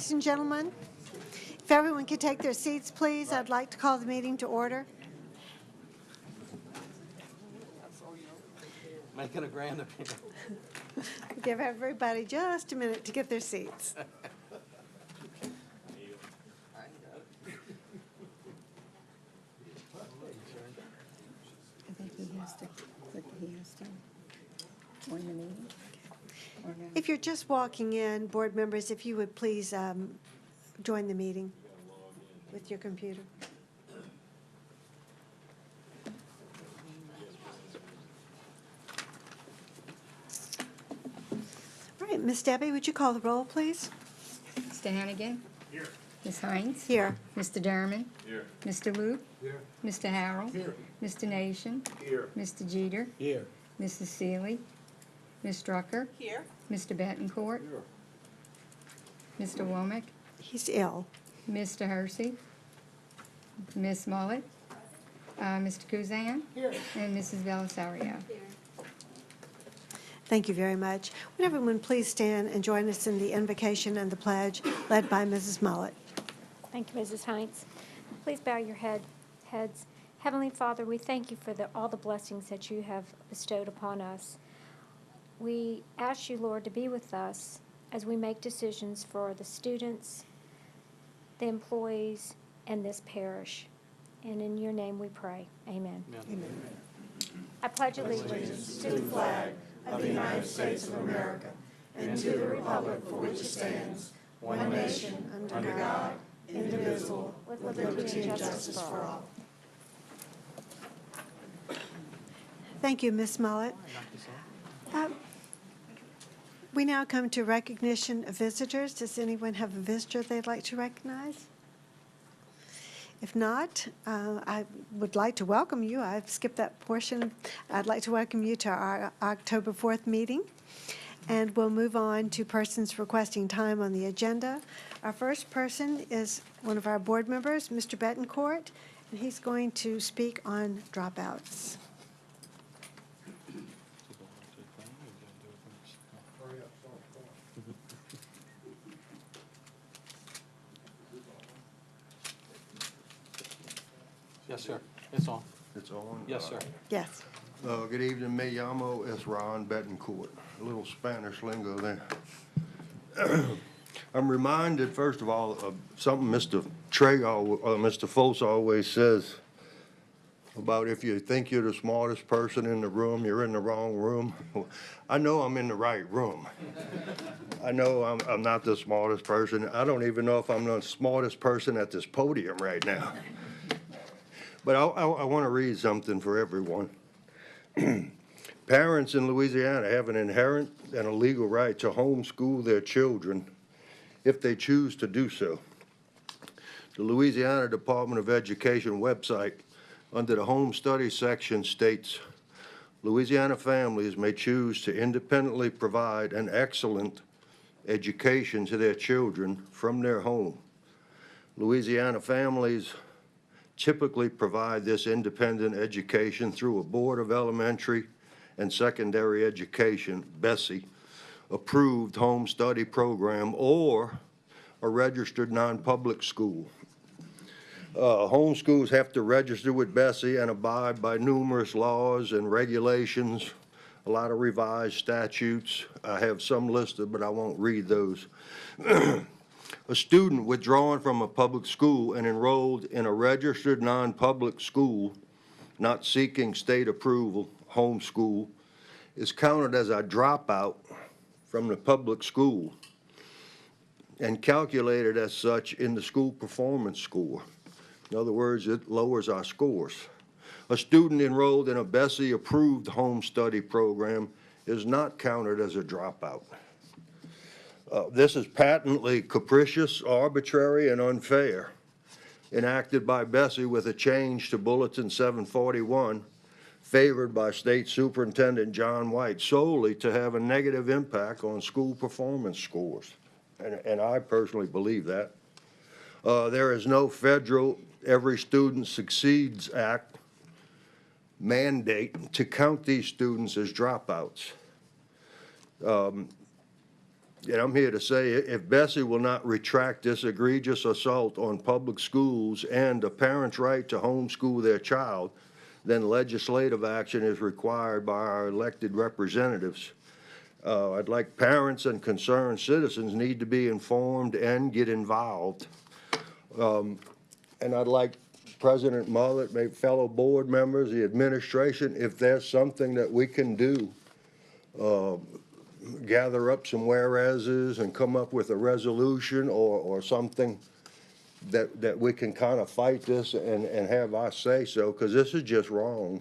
Ladies and gentlemen, if everyone could take their seats, please, I'd like to call the meeting to order. Making a grand appearance. Give everybody just a minute to get their seats. I think he has to join the meeting. Or no? If you're just walking in, board members, if you would please join the meeting with your computer. All right, Miss Debbie, would you call the roll, please? Mr. Hannigan? Here. Ms. Hines? Here. Mr. Derman? Here. Mr. Luke? Here. Mr. Harrell? Here. Mr. Nation? Here. Mr. Jeter? Here. Mrs. Seeley? Ms. Drucker? Here. Mr. Betancourt? Here. Mr. Womack? He's ill. Mr. Hersey? Ms. Mullet? Mr. Kuzan? Here. And Mrs. Belisario. Thank you very much. Would everyone please stand and join us in the invocation and the pledge led by Mrs. Mullet? Thank you, Mrs. Hines. Please bow your heads. Heavenly Father, we thank you for all the blessings that you have bestowed upon us. We ask you, Lord, to be with us as we make decisions for the students, the employees, and this parish. And in your name we pray. Amen. Amen. I pledge allegiance to the flag of the United States of America and to the republic for which it stands, one nation, under God, indivisible, with liberty and justice for all. Thank you, Ms. Mullet. We now come to recognition of visitors. Does anyone have a visitor they'd like to recognize? If not, I would like to welcome you. I've skipped that portion. I'd like to welcome you to our October 4th meeting. And we'll move on to persons requesting time on the agenda. Our first person is one of our board members, Mr. Betancourt, and he's going to speak on dropouts. Yes, sir. It's on. It's on? Yes, sir. Yes. Good evening, me llamo es Ron Betancourt. A little Spanish lingo there. I'm reminded, first of all, of something Mr. Mr. Foss always says about if you think you're the smartest person in the room, you're in the wrong room. I know I'm in the right room. I know I'm not the smartest person. I don't even know if I'm the smartest person at this podium right now. But I want to read something for everyone. Parents in Louisiana have an inherent and a legal right to homeschool their children if they choose to do so. The Louisiana Department of Education website under the Home Study section states, Louisiana families may choose to independently provide an excellent education to their children from their home. Louisiana families typically provide this independent education through a Board of Elementary and Secondary Education, BESE, approved home study program or a registered non-public school. Home schools have to register with BESE and abide by numerous laws and regulations, a lot of revised statutes. I have some listed, but I won't read those. A student withdrawn from a public school and enrolled in a registered non-public school, not seeking state approval, homeschool, is counted as a dropout from the public school and calculated as such in the school performance score. In other words, it lowers our scores. A student enrolled in a BESE-approved home study program is not counted as a dropout. This is patently capricious, arbitrary, and unfair, enacted by BESE with a change to Bulletin 741, favored by State Superintendent John White solely to have a negative impact on school performance scores. And I personally believe that. There is no federal Every Student Succeeds Act mandate to count these students as dropouts. And I'm here to say, if Bessie will not retract this egregious assault on public schools and a parent's right to homeschool their child, then legislative action is required by our elected representatives. I'd like parents and concerned citizens need to be informed and get involved. And I'd like President Mullet, my fellow board members, the administration, if there's something that we can do, gather up some whereases and come up with a resolution or something that we can kind of fight this and have our say so, because this is just wrong.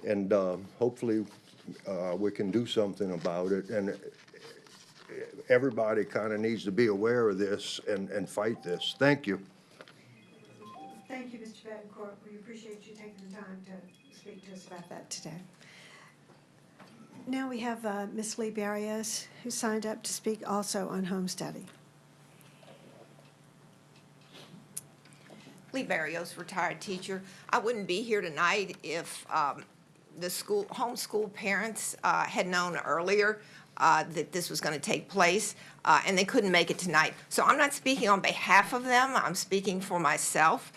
And hopefully we can do something about it. And everybody kind of needs to be aware of this and fight this. Thank you. Thank you, Mr. Betancourt. We appreciate you taking the time to speak to us about that today. Now we have Ms. Lee Barrios, who signed up to speak also on home study. Lee Barrios, retired teacher. I wouldn't be here tonight if the homeschool parents had known earlier that this was going to take place, and they couldn't make it tonight. So I'm not speaking on behalf of them. I'm speaking for myself,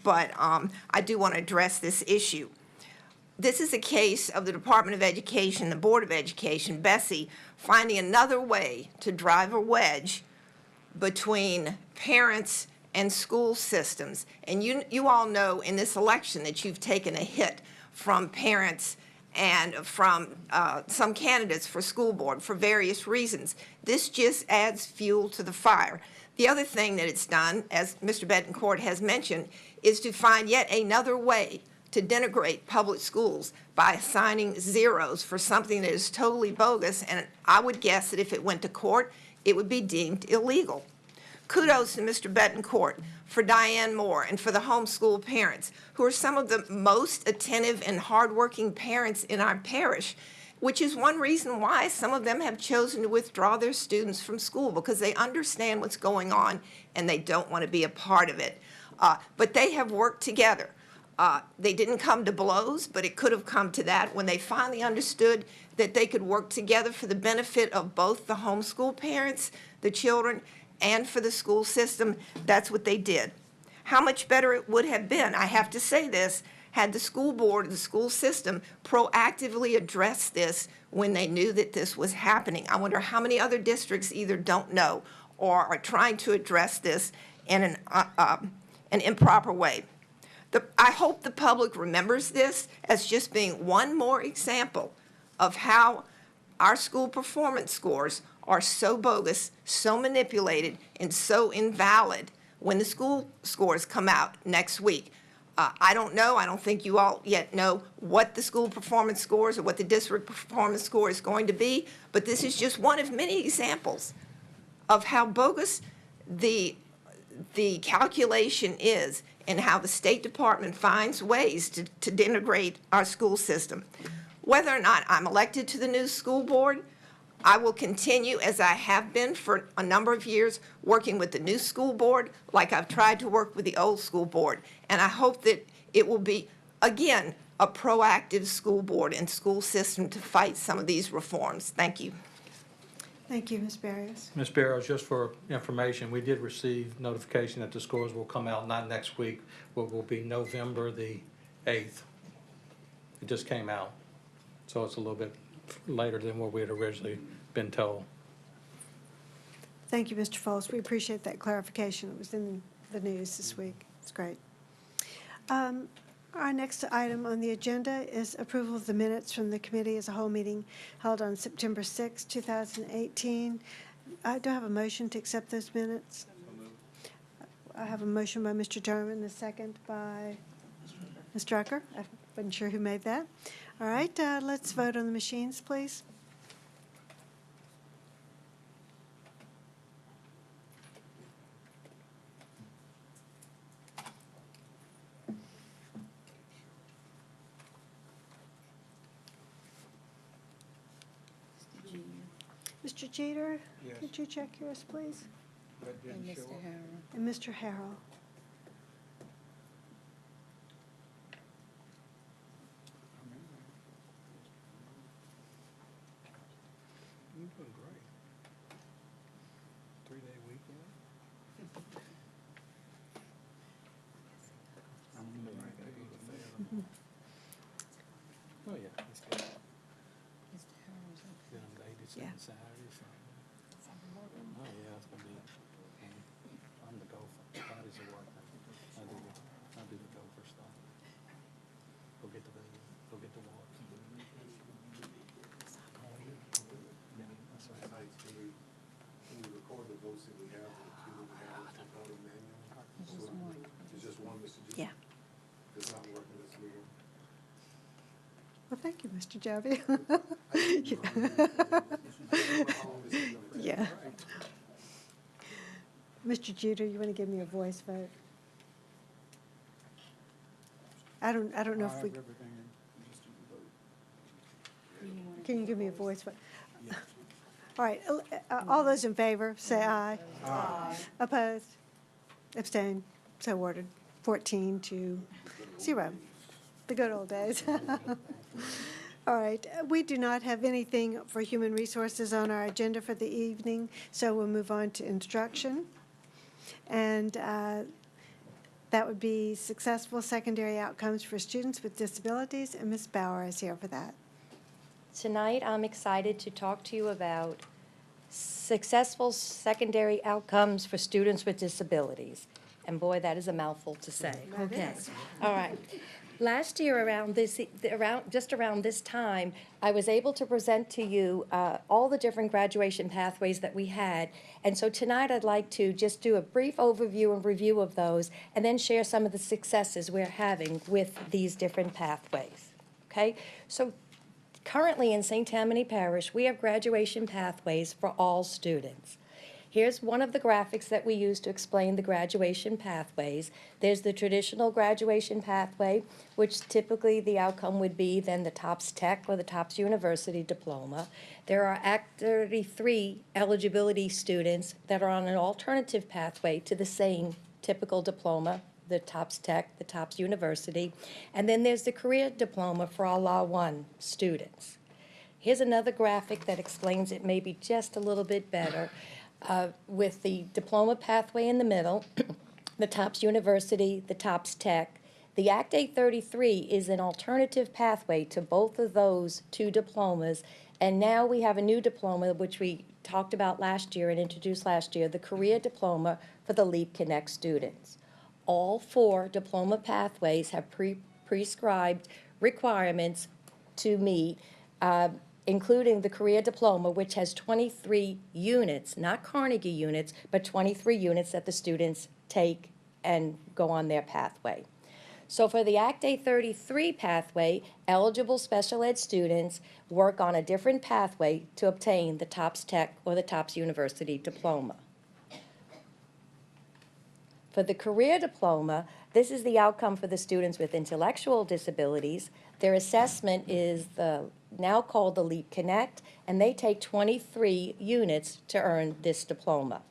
but I do want to address this issue. This is a case of the Department of Education, the Board of Education, Bessie, finding another way to drive a wedge between parents and school systems. And you all know in this election that you've taken a hit from parents and from some candidates for school board for various reasons. This just adds fuel to the fire. The other thing that it's done, as Mr. Betancourt has mentioned, is to find yet another way to denigrate public schools by assigning zeros for something that is totally bogus, and I would guess that if it went to court, it would be deemed illegal. Kudos to Mr. Betancourt, for Diane Moore, and for the homeschool parents, who are some of the most attentive and hardworking parents in our parish, which is one reason why some of them have chosen to withdraw their students from school, because they understand what's going on and they don't want to be a part of it. But they have worked together. They didn't come to blows, but it could have come to that when they finally understood that they could work together for the benefit of both the homeschool parents, the children, and for the school system. That's what they did. How much better it would have been, I have to say this, had the school board, the school system, proactively addressed this when they knew that this was happening. I wonder how many other districts either don't know or are trying to address this in an improper way. I hope the public remembers this as just being one more example of how our school performance scores are so bogus, so manipulated, and so invalid when the school scores come out next week. I don't know, I don't think you all yet know what the school performance scores or what the district performance score is going to be, but this is just one of many examples of how bogus the calculation is and how the State Department finds ways to denigrate our school system. Whether or not I'm elected to the new school board, I will continue, as I have been for a number of years, working with the new school board like I've tried to work with the old school board. And I hope that it will be, again, a proactive school board and school system to fight some of these reforms. Thank you. Thank you, Ms. Barrios. Ms. Barrows, just for information, we did receive notification that the scores will come out not next week, but will be November the 8th. It just came out, so it's a little bit later than what we had originally been told. Thank you, Mr. Foles. We appreciate that clarification. It was in the news this week. It's great. Our next item on the agenda is approval of the minutes from the committee as a whole meeting held on September 6, 2018. Do I have a motion to accept those minutes? I have a motion by Mr. Jarman, a second by Ms. Drucker. I wasn't sure who made that. All right, let's vote on the machines, please. Mr. Jeter, Yes. could you check yours, please? And Mr. Harrell. And Mr. Harrell. You're doing great. Oh, yeah, that's good. Mr. Harrell's up. Young ladies Yeah. and Saturday, so. Oh, yeah, it's gonna be, I'm the gopher. Fridays are working. I do the gopher stuff. Go get the baby, go get the walk. Yeah, that's right. Can we record the votes that we have, the two that we have, the voting manual? It's just one. It's just one, Mr. G? Yeah. It's not working this meeting? Well, thank you, Mr. Joby. Yeah. Mr. Jeter, you want to give me a voice vote? I don't know if we, can you give me a voice vote? All right, all those in favor, say aye. Aye. Opposed? Abstain? So ordered. 14-0. The good old days. All right, we do not have anything for human resources on our agenda for the evening, so we'll move on to instruction. And that would be successful secondary outcomes for students with disabilities, and Ms. Bauer is here for that. Tonight, I'm excited to talk to you about successful secondary outcomes for students with disabilities. And boy, that is a mouthful to say. Okay, all right. Last year just around this time, I was able to present to you all the different graduation pathways that we had. And so tonight I'd like to just do a brief overview and review of those and then share some of the successes we're having with these different pathways. Okay, so currently in St. Tammany Parish, we have graduation pathways for all students. Here's one of the graphics that we use to explain the graduation pathways. There's the traditional graduation pathway, which typically the outcome would be then the TOPS Tech or the TOPS University diploma. There are Act 33 eligibility students that are on an alternative pathway to the same typical diploma, the TOPS Tech, the TOPS University. And then there's the career diploma for our Law 1 students. Here's another graphic that explains it maybe just a little bit better. With the diploma pathway in the middle, the TOPS University, the TOPS Tech. The Act 833 is an alternative pathway to both of those two diplomas, and now we have a new diploma, which we talked about last year and introduced last year, the career diploma for the LEAP Connect students. All four diploma pathways have prescribed requirements to meet, including the career diploma, which has 23 units, not Carnegie units, but 23 units that the students take and go on their pathway. So for the Act 833 pathway, eligible special ed students work on a different pathway to obtain the TOPS Tech or the TOPS University diploma. For the career diploma, this is the outcome for the students with intellectual disabilities. Their assessment is now called the LEAP Connect, and they take 23 units to earn this diploma.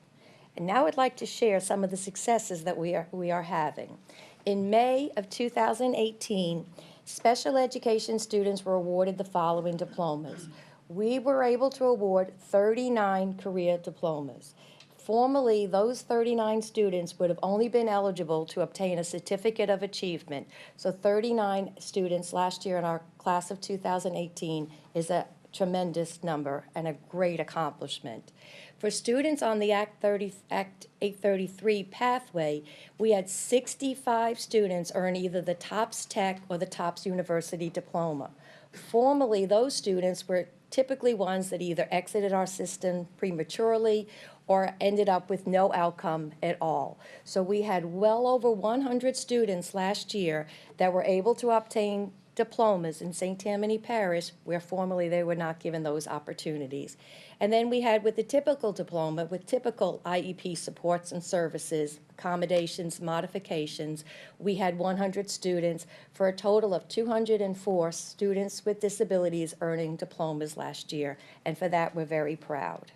And now I'd like to share some of the successes that we are having. In May of 2018, special education students were awarded the following diplomas. We were able to award 39 career diplomas. Formerly, those 39 students would have only been eligible to obtain a certificate of achievement. So 39 students last year in our class of 2018 is a tremendous number and a great accomplishment. For students on the Act 833 pathway, we had 65 students earn either the TOPS Tech or the TOPS University diploma. Formerly, those students were typically ones that either exited our system prematurely or ended up with no outcome at all. So we had well over 100 students last year that were able to obtain diplomas in St. Tammany Parish, where formerly they were not given those opportunities. And then we had with the typical diploma, with typical IEP supports and services, accommodations, modifications, we had 100 students for a total of 204 students with disabilities earning diplomas last year. And for that, we're very proud.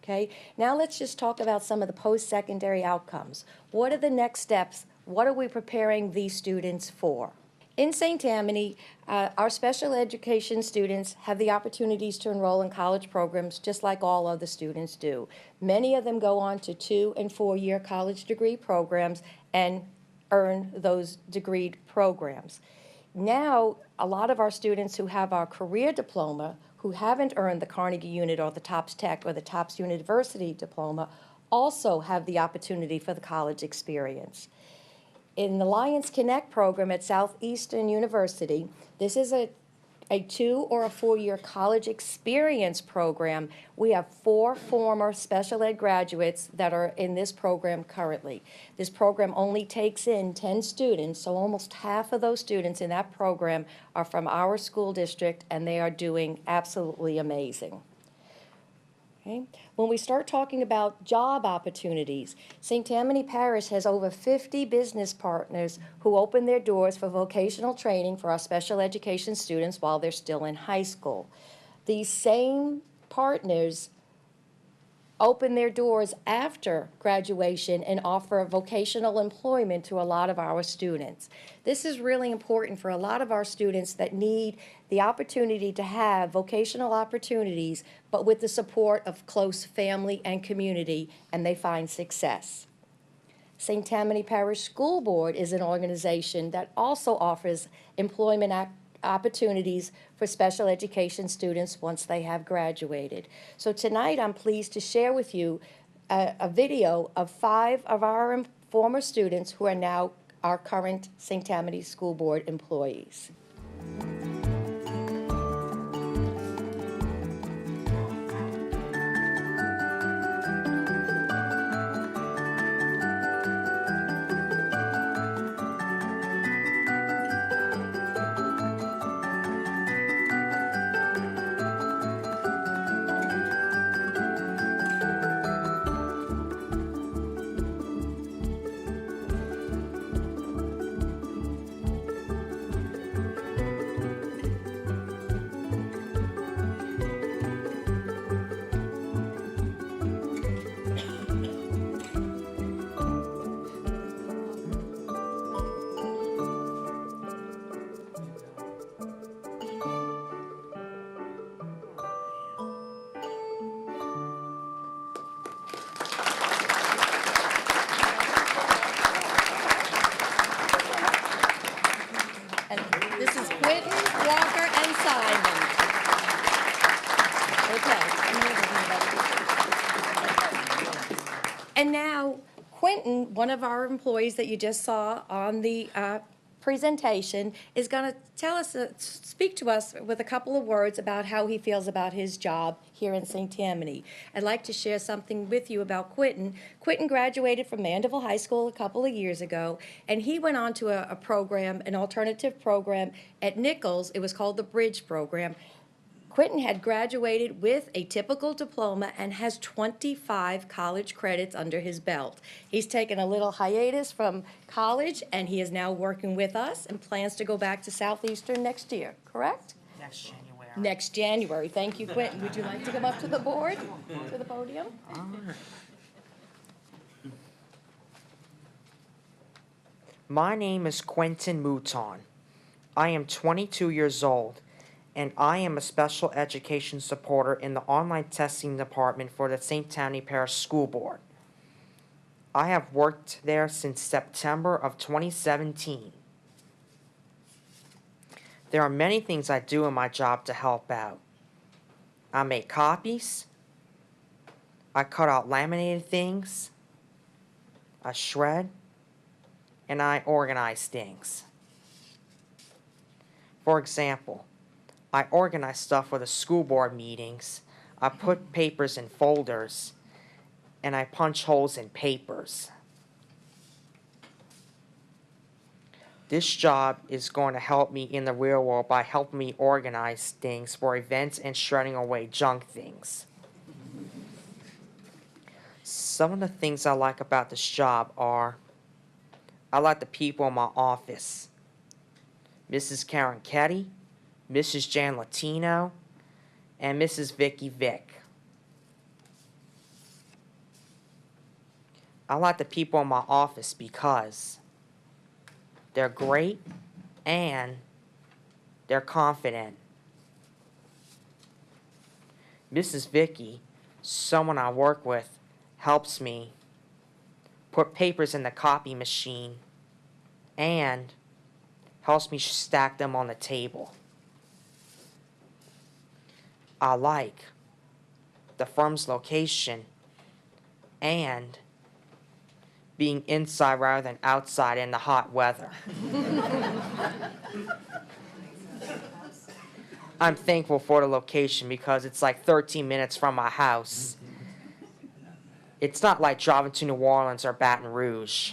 Okay, now let's just talk about some of the post-secondary outcomes. What are the next steps? What are we preparing these students for? In St. Tammany, our special education students have the opportunities to enroll in college programs just like all other students do. Many of them go on to 2- and 4-year college degree programs and earn those degreed programs. Now, a lot of our students who have our career diploma, who haven't earned the Carnegie Unit or the TOPS Tech or the TOPS University diploma, also have the opportunity for the college experience. In the Lions Connect program at Southeastern University, this is a 2 or a 4-year college experience program. We have 4 former special ed graduates that are in this program currently. This program only takes in 10 students, so almost half of those students in that program are from our school district, and they are doing absolutely amazing. Okay. When we start talking about job opportunities, St. Tammany Parish has over 50 business partners who open their doors for vocational training for our special education students while they're still in high school. These same partners open their doors after graduation and offer vocational employment to a lot of our students. This is really important for a lot of our students that need the opportunity to have vocational opportunities, but with the support of close family and community, and they find success. St. Tammany Parish School Board is an organization that also offers employment opportunities for special education students once they have graduated. So tonight I'm pleased to share with you a video of 5 of our former students who are now our current St. Tammany School Board employees. And this is Quentin, Walker, and Simon. Okay. And now, Quentin, one of our employees that you just saw on the presentation, is going to tell us, speak to us with a couple of words about how he feels about his job here in St. Tammany. I'd like to share something with you about Quentin. Quentin graduated from Mandeville High School a couple of years ago, and he went on to a program, an alternative program at Nichols. It was called the Bridge Program. Quentin had graduated with a typical diploma and has 25 college credits under his belt. He's taken a little hiatus from college, and he is now working with us and plans to go back to Southeastern next year, correct? Next January. Next January. Thank you, Quentin. Would you like to come up to the board, to the podium? My name is Quentin Mouton. I am 22 years old, and I am a special education supporter in the online testing department for the St. Tammany Parish School Board. I have worked there since September of 2017. There are many things I do in my job to help out. I make copies, I cut out laminated things, I shred, and I organize things. For example, I organize stuff for the school board meetings, I put papers in folders, and I punch holes in papers. This job is going to help me in the real world by helping me organize things for events and shredding away junk things. Some of the things I like about this job are, I like the people in my office. Mrs. Karen Ketty, Mrs. Jan Latino, and Mrs. Vicky Vick. I like the people in my office because they're great and they're confident. Mrs. Vicky, someone I work with, helps me put papers in the copy machine and helps me stack them on the table. I like the firm's location and being inside rather than outside in the hot weather. I'm thankful for the location because it's like 13 minutes from my house. It's not like driving to New Orleans or Baton Rouge.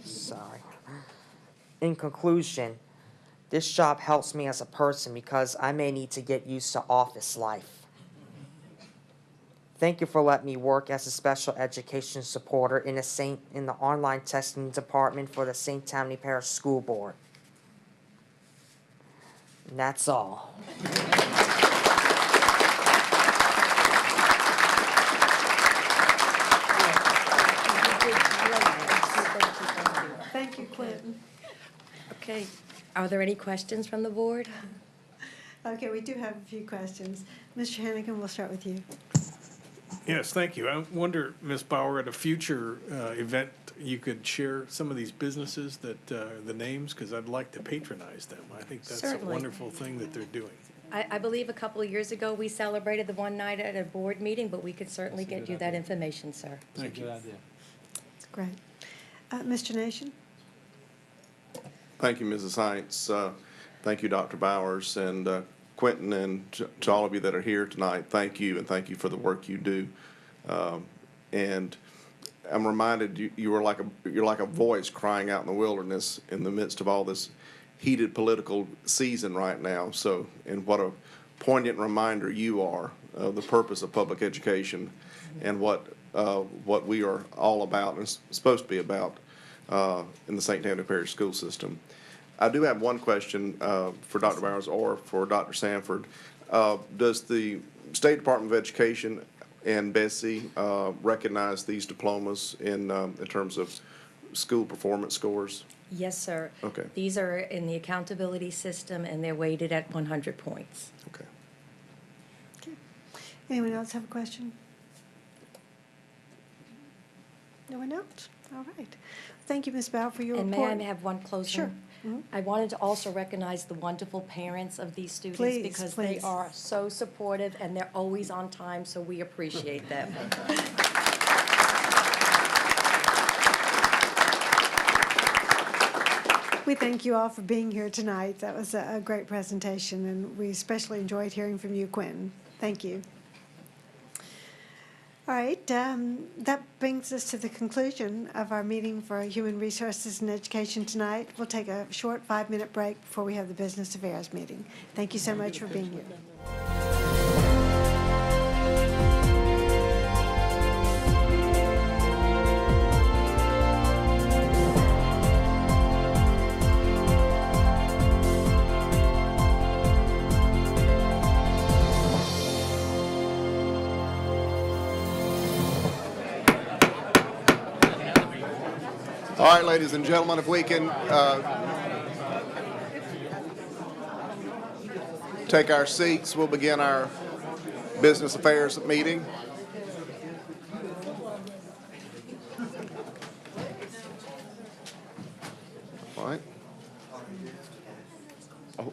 Sorry. In conclusion, this job helps me as a person because I may need to get used to office life. Thank you for letting me work as a special education supporter in the online testing department for the St. Tammany Parish School Board. And that's all. Thank you, Quentin. Okay, are there any questions from the board? Okay, we do have a few questions. Mr. Hannigan, we'll start with you. Yes, thank you. I wonder, Ms. Bauer, at a future event, you could share some of these businesses that, the names, because I'd like to patronize them. I think that's a Certainly. wonderful thing that they're doing. I believe a couple of years ago, we celebrated the one night at a board meeting, but we could certainly That's a get good you that idea. information, sir. It's a Thank good you. idea. Great. Mr. Nation? Thank you, Mrs. Heinz. Thank you, Dr. Bowers, and Quentin, and to all of you that are here tonight, thank you, and thank you for the work you do. And I'm reminded you're like a voice crying out in the wilderness in the midst of all this heated political season right now. So, and what a poignant reminder you are of the purpose of public education and what we are all about and supposed to be about in the St. Tammany Parish school system. I do have one question for Dr. Bowers or for Dr. Sanford. Does the State Department of Education and Bessie recognize these diplomas in terms of school performance scores? Yes, sir. Okay. These are in the accountability system, and they're weighted at 100 points. Okay. Okay. Anyone else have a question? No one else? All right. Thank you, Ms. Bauer, for your And report. may I have one closing? Sure. Mhm. I wanted to also recognize the wonderful parents of these students Please, because please. they are so supportive and they're always on time, so we appreciate them. We thank you all for being here tonight. That was a great presentation, and we especially enjoyed hearing from you, Quentin. Thank you. All right, that brings us to the conclusion of our meeting for Human Resources and Education tonight. We'll take a short 5-minute break before we have the Business Affairs meeting. Thank you so much for being here. All right, ladies and gentlemen, if we can take our seats, we'll begin our business affairs meeting. All right. Oh,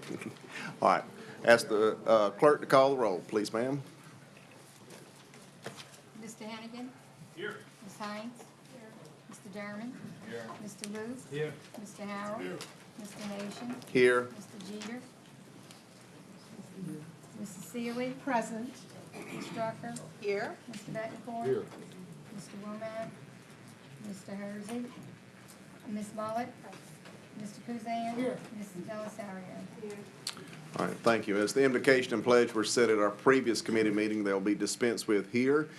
all right. Ask the clerk to call the roll, please, ma'am. Mr. Hannigan? Here. Ms. Hines? Here. Mr. Derman? Here. Mr. Luce? Here. Mr. Harrell? Here. Mr. Nation? Here. Mr. Jeter? Mrs. Sealy? Present. Ms. Strucker? Here. Mr. Betancourt? Here. Mr. Womack? Mr. Hersey? Ms. Mullet? Mr. Kuzan? Here. Mrs. Delisario? Here. All right, thank you. As the invocation and pledge were said at our previous committee meeting, they'll be dispensed with here.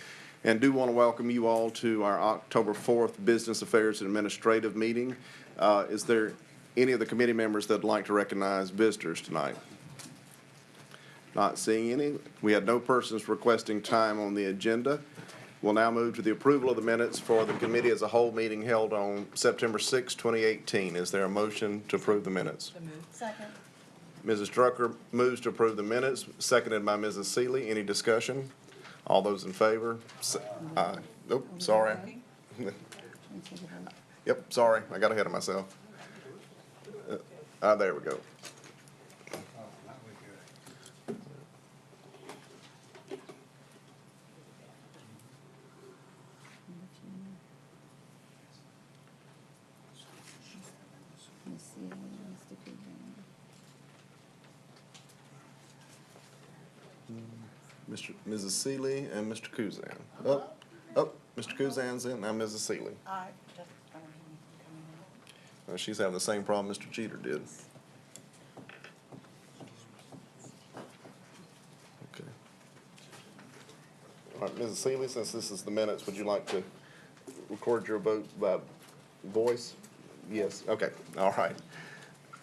And do want to welcome you all to our October 4th Business Affairs and Administrative meeting. Is there any of the committee members that'd like to recognize visitors tonight? Not seeing any. We had no persons requesting time on the agenda. We'll now move to the approval of the minutes for the committee as a whole meeting held on September 6, 2018. Is there a motion to approve the minutes? Second. Mrs. Drucker moves to approve the minutes, seconded by Mrs. Seeley. Any discussion? All those in favor? Aye. Nope, sorry. Yep, sorry, I got ahead of myself. There we go. Let's see, Mr. Coogan. Mrs. Seeley and Mr. Kuzan. Mr. Kuzan's in, now Mrs. Seeley. She's having the same problem Mr. Jeter did. Okay. All right, Mrs. Seeley, since this is the minutes, would you like to record your vote by voice? Yes, okay, all right.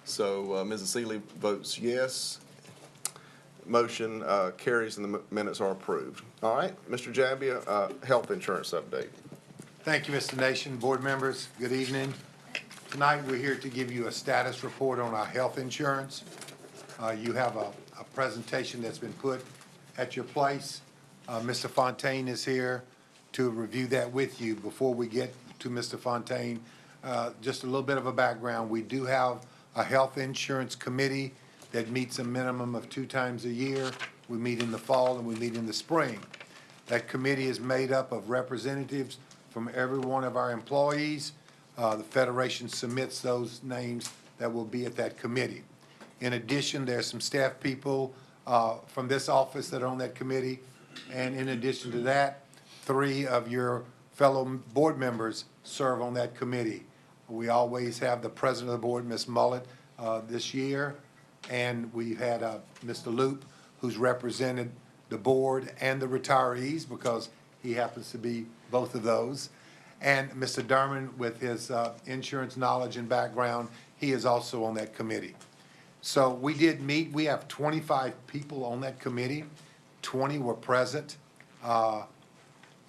So, Mrs. Seeley votes yes. Motion carries and the minutes are approved. All right, Mr. Jabbia, health insurance update. Thank you, Mr. Nation. Board members, good evening. Tonight, we're here to give you a status report on our health insurance. You have a presentation that's been put at your place. Mr. Fontaine is here to review that with you. Before we get to Mr. Fontaine, just a little bit of a background. We do have a health insurance committee that meets a minimum of 2 times a year. We meet in the fall and we meet in the spring. That committee is made up of representatives from every one of our employees. The Federation submits those names that will be at that committee. In addition, there's some staff people from this office that are on that committee. And in addition to that, 3 of your fellow board members serve on that committee. We always have the president of the board, Ms. Mullet, this year. And we've had Mr. Loop, who's represented the board and the retirees because he happens to be both of those. And Mr. Derman, with his insurance knowledge and background, he is also on that committee. So we did meet. We have 25 people on that committee. 20 were present, or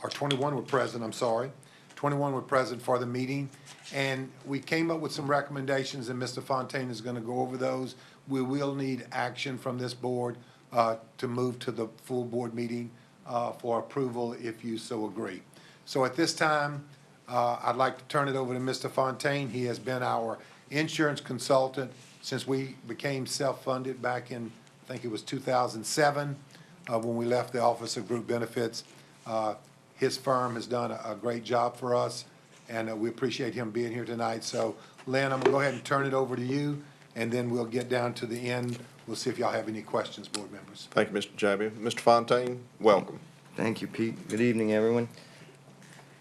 21 were present, I'm sorry. 21 were present for the meeting. And we came up with some recommendations, and Mr. Fontaine is going to go over those. We will need action from this board to move to the full board meeting for approval if you so agree. So at this time, I'd like to turn it over to Mr. Fontaine. He has been our insurance consultant since we became self-funded back in, I think it was 2007, when we left the Office of Group Benefits. His firm has done a great job for us, and we appreciate him being here tonight. So, Lynn, I'm going to go ahead and turn it over to you, and then we'll get down to the end. We'll see if y'all have any questions, board members. Thank you, Mr. Jabbia. Mr. Fontaine, welcome. Thank you, Pete. Good evening, everyone.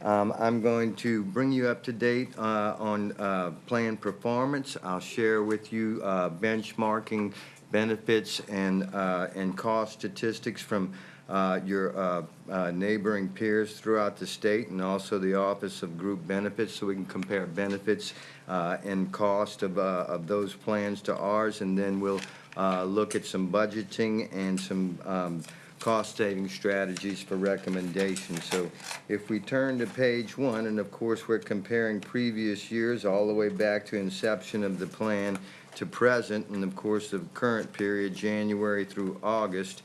I'm going to bring you up to date on plan performance. I'll share with you benchmarking benefits and cost statistics from your neighboring peers throughout the state, and also the Office of Group Benefits, so we can compare benefits and cost of those plans to ours, and then we'll look at some budgeting and some cost-saving strategies for recommendations. So if we turn to page 1, and of course we're comparing previous years all the way back to inception of the plan to present, and of course the current period, January through August,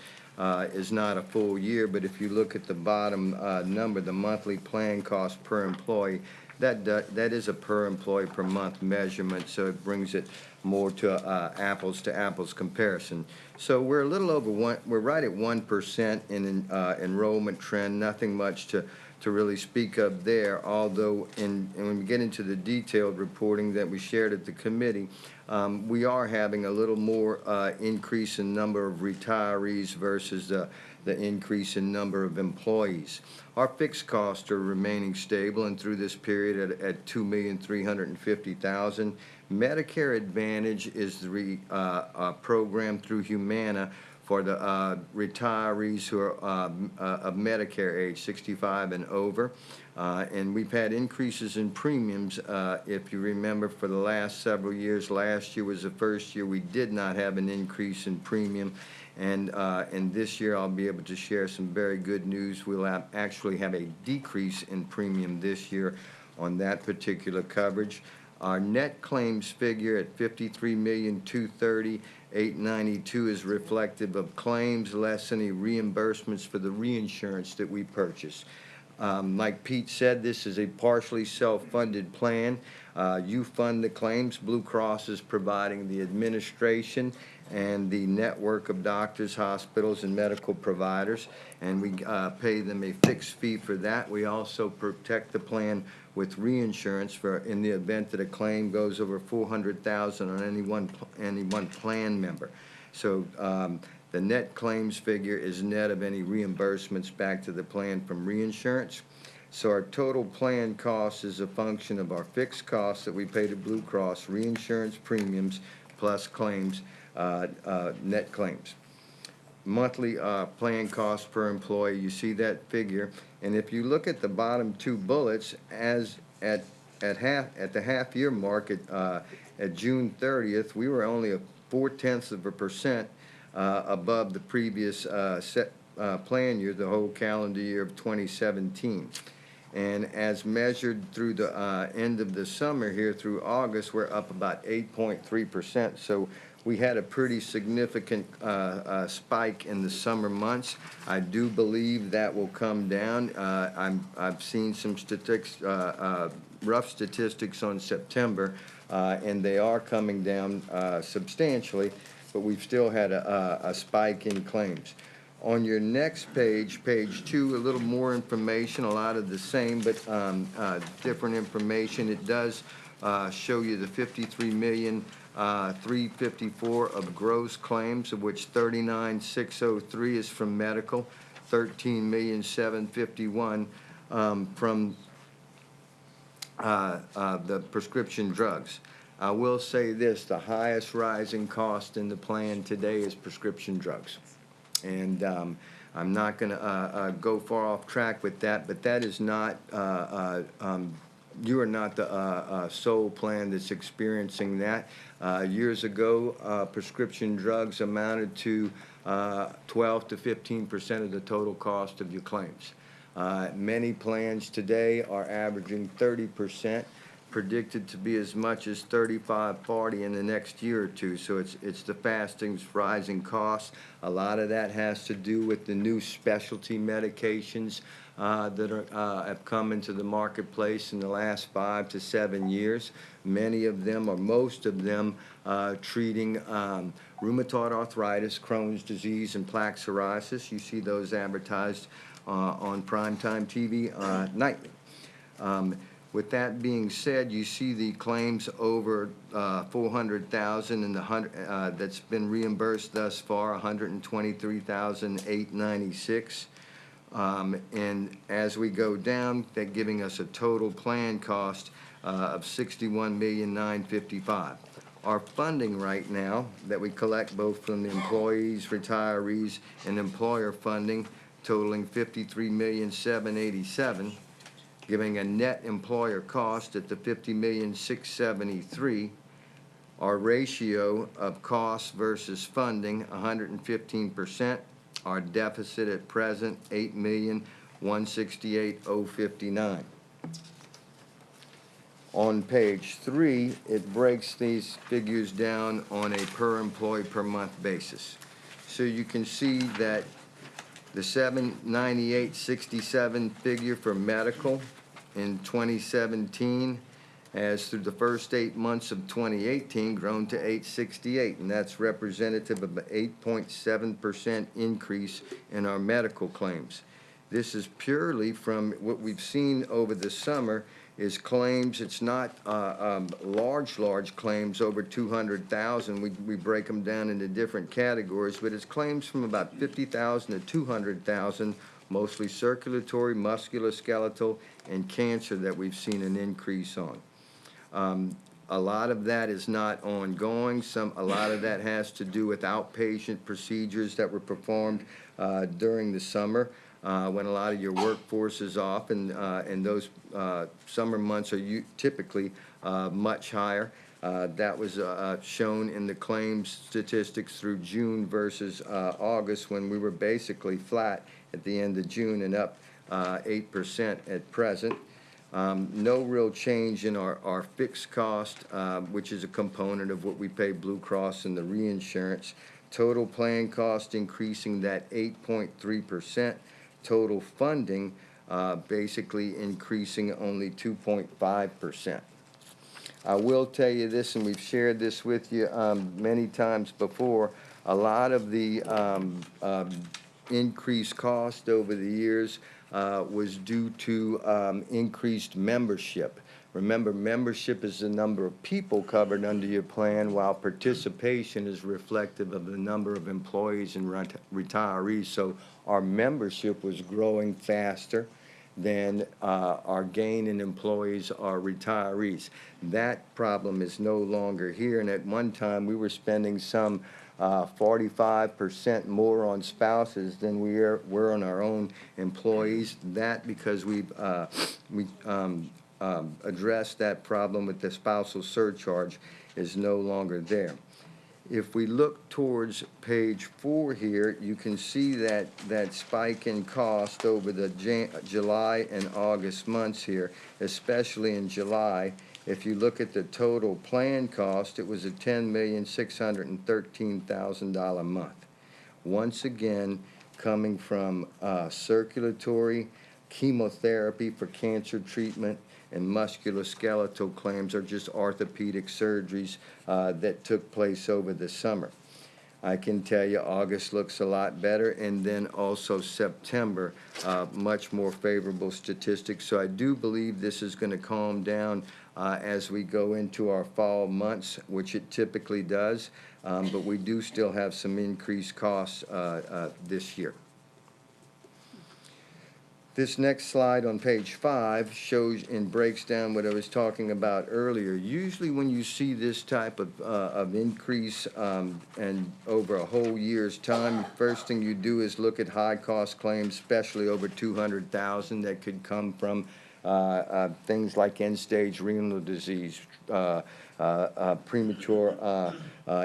is not a full year, but if you look at the bottom number, the monthly plan cost per employee, that is a per employee per month measurement, so it brings it more to apples comparison. So we're a little over we're right at 1% in enrollment trend, nothing much to really speak of there, although when we get into the detailed reporting that we shared at the committee, we are having a little more increase in number of retirees versus the increase in number of employees. Our fixed costs are remaining stable and through this period at $2,350,000. Medicare Advantage is the program through Humana for the retirees who are of Medicare age 65 and over. And we've had increases in premiums, if you remember, for the last several years. Last year was the first year we did not have an increase in premium. And this year I'll be able to share some very good news. We'll actually have a decrease in premium this year on that particular coverage. Our net claims figure at $53,230,892 is reflective of claims less any reimbursements for the reinsurance that we purchase. Like Pete said, this is a partially self-funded plan. You fund the claims. Blue Cross is providing the administration and the network of doctors, hospitals, and medical providers, and we pay them a fixed fee for that. We also protect the plan with reinsurance for in the event that a claim goes over $400,000 on any one plan member. So the net claims figure is net of any reimbursements back to the plan from reinsurance. So our total plan cost is a function of our fixed costs that we pay to Blue Cross, reinsurance premiums, plus claims, net claims. Monthly plan cost per employee, you see that figure. And if you look at the bottom two bullets, as at the half-year mark at June 30th, we were only 0.4% above the previous plan year, the whole calendar year of 2017. And as measured through the end of the summer here through August, we're up about 8.3%. So we had a pretty significant spike in the summer months. I do believe that will come down. I've seen some rough statistics on September, and they are coming down substantially, but we've still had a spike in claims. On your next page, page 2, a little more information, a lot of the same, but different information. It does show you the 53,354 of gross claims, of which 39,603 is from medical, 13,751 from the prescription drugs. I will say this, the highest rising cost in the plan today is prescription drugs. And I'm not going to go far off track with that, but that is not, you are not the sole plan that's experiencing that. Years ago, prescription drugs amounted to 12 to 15% of the total cost of your claims. Many plans today are averaging 30%. Predicted to be as much as 35-40 in the next year or two. So it's the fastest rising cost. A lot of that has to do with the new specialty medications that have come into the marketplace in the last 5 to 7 years. Many of them, or most of them, treating rheumatoid arthritis, Crohn's disease, and plaque psoriasis. You see those advertised on primetime TV nightly. With that being said, you see the claims over 400,000 and the that's been reimbursed thus far, 123,896. And as we go down, that giving us a total plan cost of 61,955,000. Our funding right now that we collect both from the employees, retirees, and employer funding, totaling 53,787,000. Giving a net employer cost at the 50,673,000. Our ratio of cost versus funding, 115%. Our deficit at present, 8,168,059. On page 3, it breaks these figures down on a per employee per month basis. So you can see that the $798.67 figure for medical in 2017 has, through the first 8 months of 2018, grown to $868, and that's representative of an 8.7% increase in our medical claims. This is purely from what we've seen over the summer is claims. It's not large claims over 200,000. We break them down into different categories, but it's claims from about 50,000 to 200,000, mostly circulatory, musculoskeletal, and cancer that we've seen an increase on. A lot of that is not ongoing. A lot of that has to do with outpatient procedures that were performed during the summer. when a lot of your workforce is off, and those summer months are typically much higher. That was shown in the claims statistics through June versus August, when we were basically flat at the end of June and up 8% at present. No real change in our fixed cost, which is a component of what we pay Blue Cross and the reinsurance. Total plan cost increasing that 8.3%. Total funding basically increasing only 2.5%. I will tell you this, and we've shared this with you many times before, a lot of the increased cost over the years was due to increased membership. Remember, membership is the number of people covered under your plan, while participation is reflective of the number of employees and retirees. So our membership was growing faster than our gain in employees or retirees. That problem is no longer here, and at one time we were spending some 45% more on spouses than we were on our own employees. That because we addressed that problem with the spousal surcharge is no longer there. If we look towards page 4 here, you can see that spike in cost over the July and August months here, especially in July. If you look at the total plan cost, it was a $10,613,000 month. Once again, coming from circulatory, chemotherapy for cancer treatment, and musculoskeletal claims, are just orthopedic surgeries that took place over the summer. I can tell you August looks a lot better, and then also September, much more favorable statistics. So I do believe this is going to calm down as we go into our fall months, which it typically does, but we do still have some increased costs this year. This next slide on page 5 shows and breaks down what I was talking about earlier. Usually when you see this type of increase and over a whole year's time, first thing you do is look at high-cost claims, especially over $200,000 that could come from things like end-stage renal disease, premature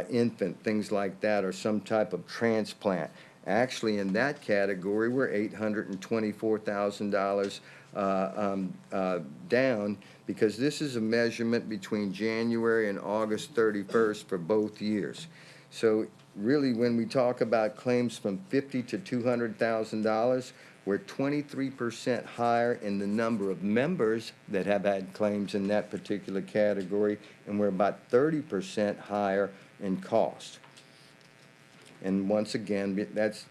infant, things like that, or some type of transplant. Actually, in that category, we're $824,000 down, because this is a measurement between January and August 31st for both years. So really, when we talk about claims from $50,000 to $200,000, we're 23% higher in the number of members that have had claims in that particular category, and we're about 30% higher in cost. And once again, that's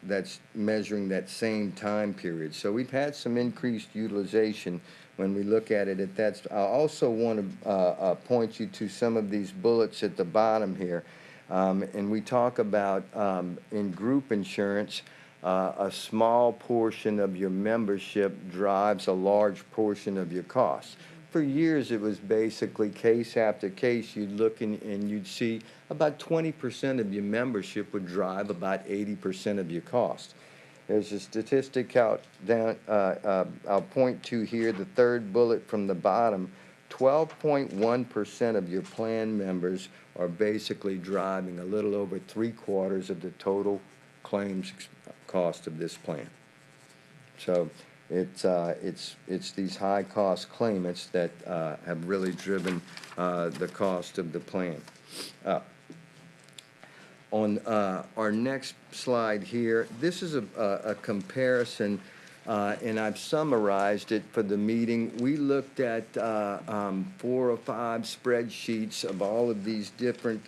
measuring that same time period. So we've had some increased utilization when we look at it at that. I also want to point you to some of these bullets at the bottom here. And we talk about in group insurance, a small portion of your membership drives a large portion of your costs. For years, it was basically case after case. You'd look and you'd see about 20% of your membership would drive about 80% of your cost. There's a statistic out down, I'll point to here, the third bullet from the bottom. 12.1% of your plan members are basically driving a little over 3/4 of the total claims cost of this plan. So it's these high-cost claimants that have really driven the cost of the plan up. On our next slide here, this is a comparison, and I've summarized it for the meeting. We looked at 4 or 5 spreadsheets of all of these different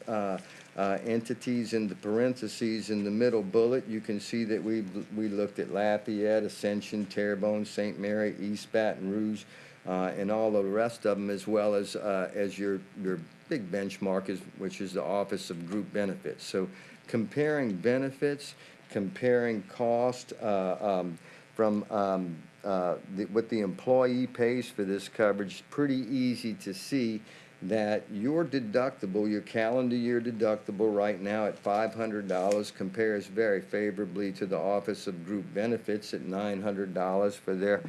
entities. In the parentheses in the middle bullet, you can see that we looked at Lafayette, Ascension, Terrebonne, St. Mary, East Baton Rouge, and all the rest of them, as well as your big benchmark, which is the Office of Group Benefits. So comparing benefits, comparing cost from what the employee pays for this coverage, pretty easy to see that your deductible, your calendar year deductible right now at $500 compares very favorably to the Office of Group Benefits at $900 for their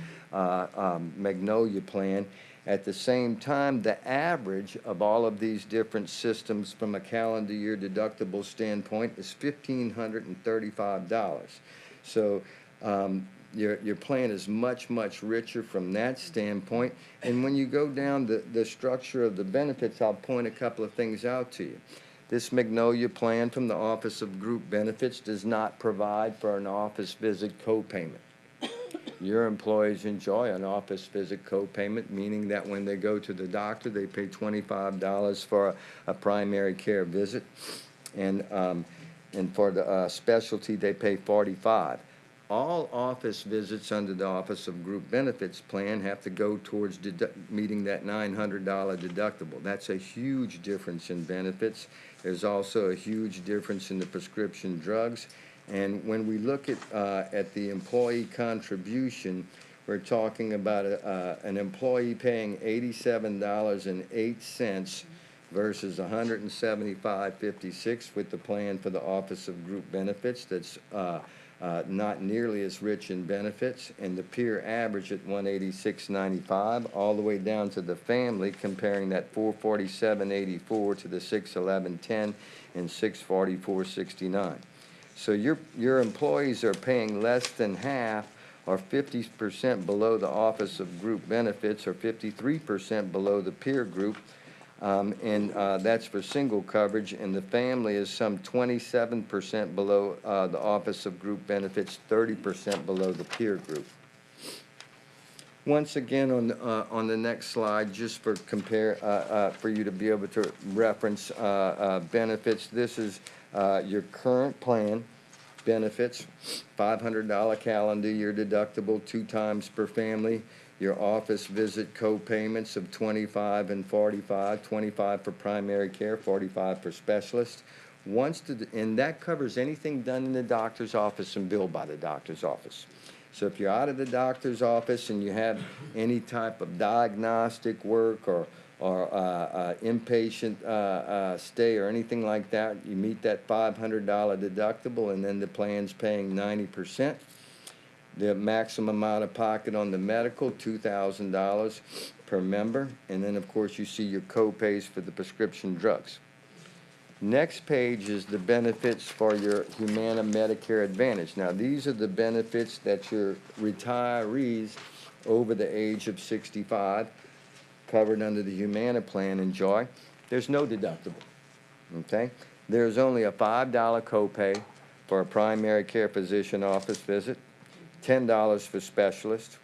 Magnolia plan. At the same time, the average of all of these different systems from a calendar year deductible standpoint is $1,535. So your plan is much, much richer from that standpoint. And when you go down the structure of the benefits, I'll point a couple of things out to you. This Magnolia plan from the Office of Group Benefits does not provide for an office visit copayment. Your employees enjoy an office visit copayment, meaning that when they go to the doctor, they pay $25 for a primary care visit, and for the specialty, they pay $45. All office visits under the Office of Group Benefits plan have to go towards meeting that $900 deductible. That's a huge difference in benefits. There's also a huge difference in the prescription drugs. And when we look at the employee contribution, we're talking about an employee paying $87.08 versus $175.56 with the plan for the Office of Group Benefits. That's not nearly as rich in benefits, and the peer average at $186.95, all the way down to the family, comparing that $447.84 to the $611.10 and $644.69. So your employees are paying less than half, or 50% below the Office of Group Benefits, or 53% below the peer group, and that's for single coverage, and the family is some 27% below the Office of Group Benefits, 30% below the peer group. Once again, on the next slide, just for for you to be able to reference benefits, this is your current plan benefits, $500 calendar year deductible, 2 times per family. Your office visit co-payments of $25 and $45, $25 for primary care, $45 for specialist. And that covers anything done in the doctor's office and billed by the doctor's office. So if you're out of the doctor's office and you have any type of diagnostic work or inpatient stay or anything like that, you meet that $500 deductible, and then the plan's paying 90%. The maximum out of pocket on the medical, $2,000 per member. And then, of course, you see your co-pays for the prescription drugs. Next page is the benefits for your Humana Medicare Advantage. Now, these are the benefits that your retirees over the age of 65, covered under the Humana plan, enjoy. There's no deductible, okay? There's only a $5 copay for a primary care physician office visit, $10 for specialist,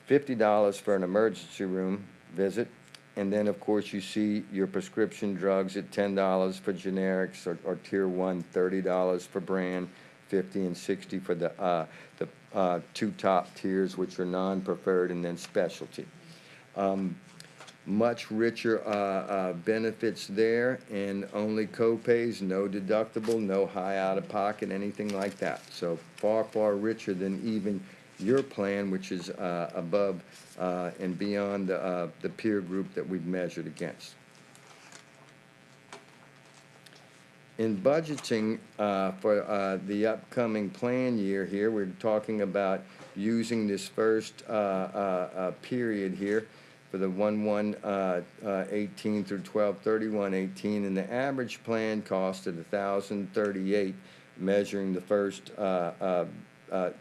$50 for an emergency room visit, and then, of course, you see your prescription drugs at $10 for generics or Tier 1, $30 for brand, $50 and $60 for the 2 top tiers, which are non-preferred, and then specialty. Much richer benefits there, and only co-pays, no deductible, no high out-of-pocket, anything like that. So far, far richer than even your plan, which is above and beyond the peer group that we've measured against. In budgeting for the upcoming plan year here, we're talking about using this first period here for the 1/1/18 through 12/31/18, and the average plan cost of $1,038, measuring the first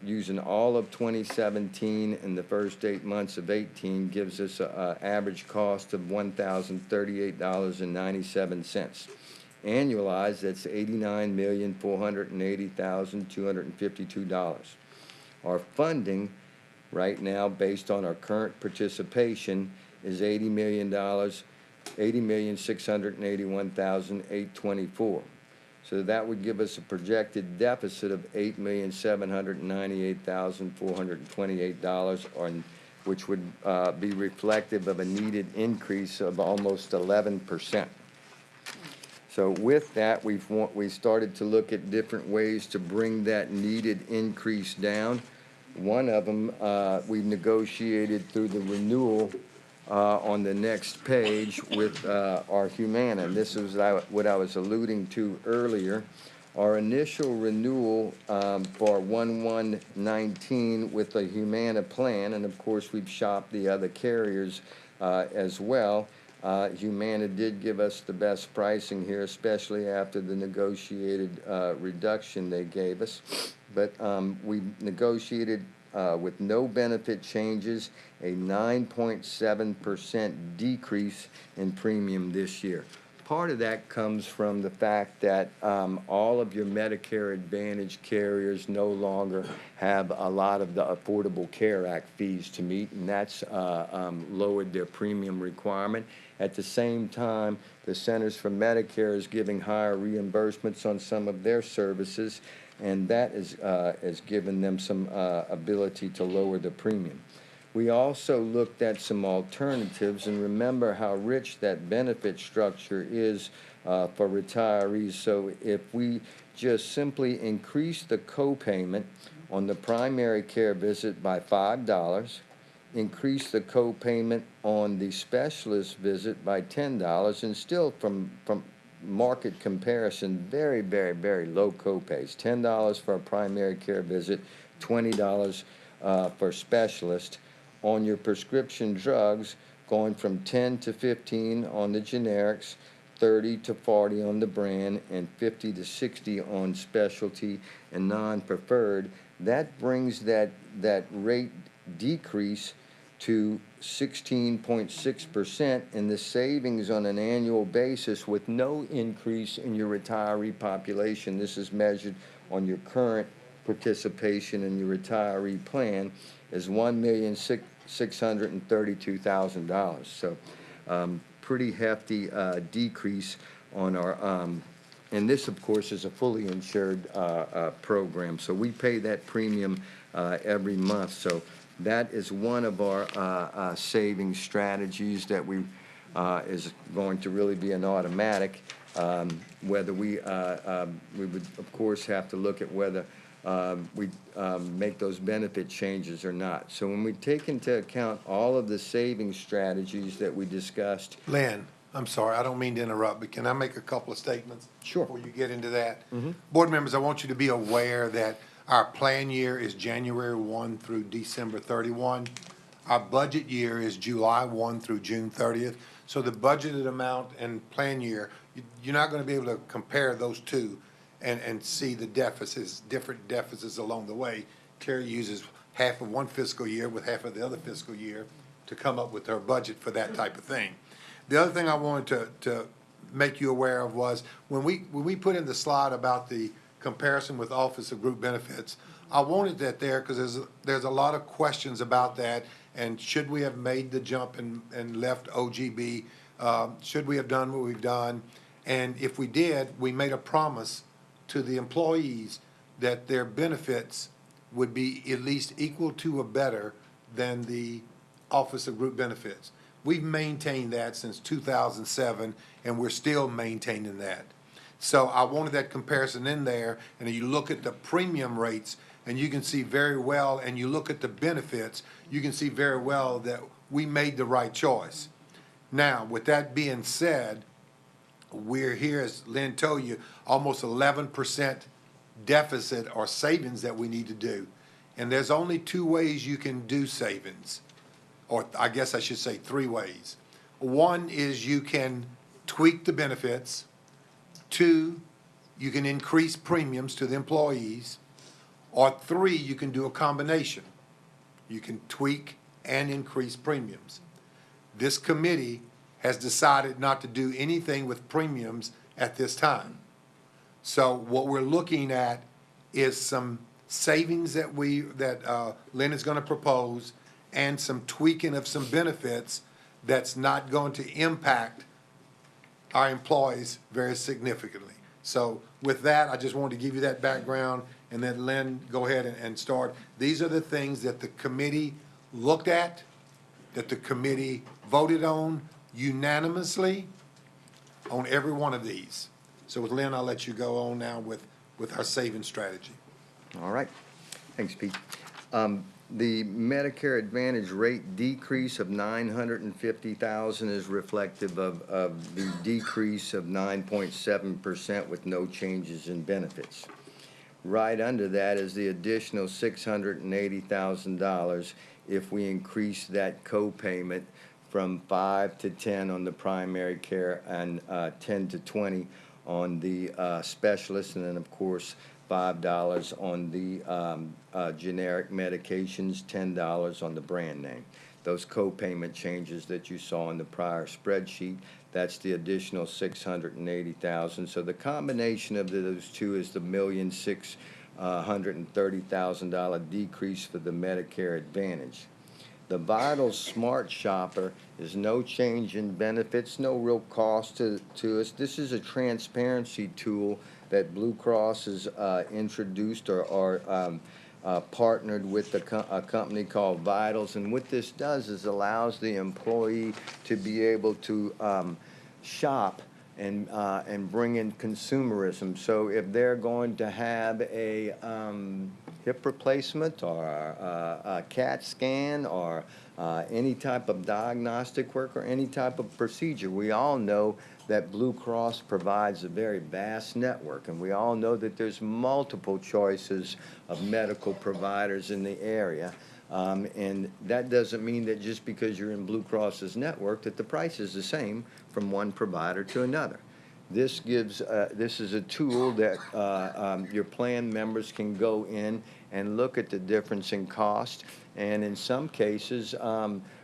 using all of 2017 and the first 8 months of 18, gives us an average cost of $1,038.97. Annualized, that's $89,480,252. Our funding right now, based on our current participation, is $80,681,824. So that would give us a projected deficit of $8,798,428, which would be reflective of a needed increase of almost 11%. So with that, we started to look at different ways to bring that needed increase down. One of them, we've negotiated through the renewal on the next page with our Humana. And this is what I was alluding to earlier. Our initial renewal for 1/1/19 with the Humana plan, and of course, we've shopped the other carriers as well. Humana did give us the best pricing here, especially after the negotiated reduction they gave us. But we negotiated with no benefit changes, a 9.7% decrease in premium this year. Part of that comes from the fact that all of your Medicare Advantage carriers no longer have a lot of the Affordable Care Act fees to meet, and that's lowered their premium requirement. At the same time, the Centers for Medicare is giving higher reimbursements on some of their services, and that has given them some ability to lower the premium. We also looked at some alternatives, and remember how rich that benefit structure is for retirees. So if we just simply increase the copayment on the primary care visit by $5, increase the copayment on the specialist visit by $10, and still from market comparison, very, very, very low copays. $10 for a primary care visit, $20 for specialist. On your prescription drugs, going from 10 to 15 on the generics, 30 to 40 on the brand, and 50 to 60 on specialty and non-preferred. That brings that rate decrease to 16.6%, and the savings on an annual basis with no increase in your retiree population. This is measured on your current participation in your retiree plan, is $1,632,000. So pretty hefty decrease on our, and this of course is a fully insured program. So we pay that premium every month. So that is one of our saving strategies that we is going to really be an automatic. Whether we would of course have to look at whether we make those benefit changes or not. So when we take into account all of the saving strategies that we discussed. Lynn, I'm sorry, I don't mean to interrupt, but can I make a couple of statements? Sure. Before you get into that? Board members, I want you to be aware that our plan year is January 1 through December 31. Our budget year is July 1 through June 30th. So the budgeted amount and plan year, you're not going to be able to compare those two and see the deficits, different deficits along the way. Terry uses half of one fiscal year with half of the other fiscal year to come up with her budget for that type of thing. The other thing I wanted to make you aware of was when we put in the slide about the comparison with Office of Group Benefits, I wanted that there because there's a lot of questions about that, and should we have made the jump and left OGB? Should we have done what we've done? And if we did, we made a promise to the employees that their benefits would be at least equal to or better than the Office of Group Benefits. We've maintained that since 2007, and we're still maintaining that. So I wanted that comparison in there, and you look at the premium rates, and you can see very well, and you look at the benefits, you can see very well that we made the right choice. Now, with that being said, we're here, as Lynn told you, almost 11% deficit or savings that we need to do. And there's only two ways you can do savings, or I guess I should say 3 ways. One is you can tweak the benefits. 2, you can increase premiums to the employees. Or 3, you can do a combination. You can tweak and increase premiums. This committee has decided not to do anything with premiums at this time. So what we're looking at is some savings that Lynn is going to propose and some tweaking of some benefits that's not going to impact our employees very significantly. So with that, I just wanted to give you that background, and then Lynn, go ahead and start. These are the things that the committee looked at, that the committee voted on unanimously on every one of these. So with Lynn, I'll let you go on now with our saving strategy. All right. Thanks, Pete. The Medicare Advantage rate decrease of 950,000 is reflective of the decrease of 9.7% with no changes in benefits. Right under that is the additional $680,000 if we increase that co-payment from 5 to 10 on the primary care and 10 to 20 on the specialist, and then of course $5 on the generic medications, $10 on the brand name. Those co-payment changes that you saw in the prior spreadsheet, that's the additional $680,000. So the combination of those two is the $1,630,000 decrease for the Medicare Advantage. The Vital Smart Shopper is no change in benefits, no real cost to us. This is a transparency tool that Blue Cross has introduced or partnered with a company called Vitals. And what this does is allows the employee to be able to shop and bring in consumerism. So if they're going to have a hip replacement or a CAT scan or any type of diagnostic work or any type of procedure, we all know that Blue Cross provides a very vast network, and we all know that there's multiple choices of medical providers in the area. And that doesn't mean that just because you're in Blue Cross's network that the price is the same from one provider to another. This gives, this is a tool that your plan members can go in and look at the difference in cost. And in some cases,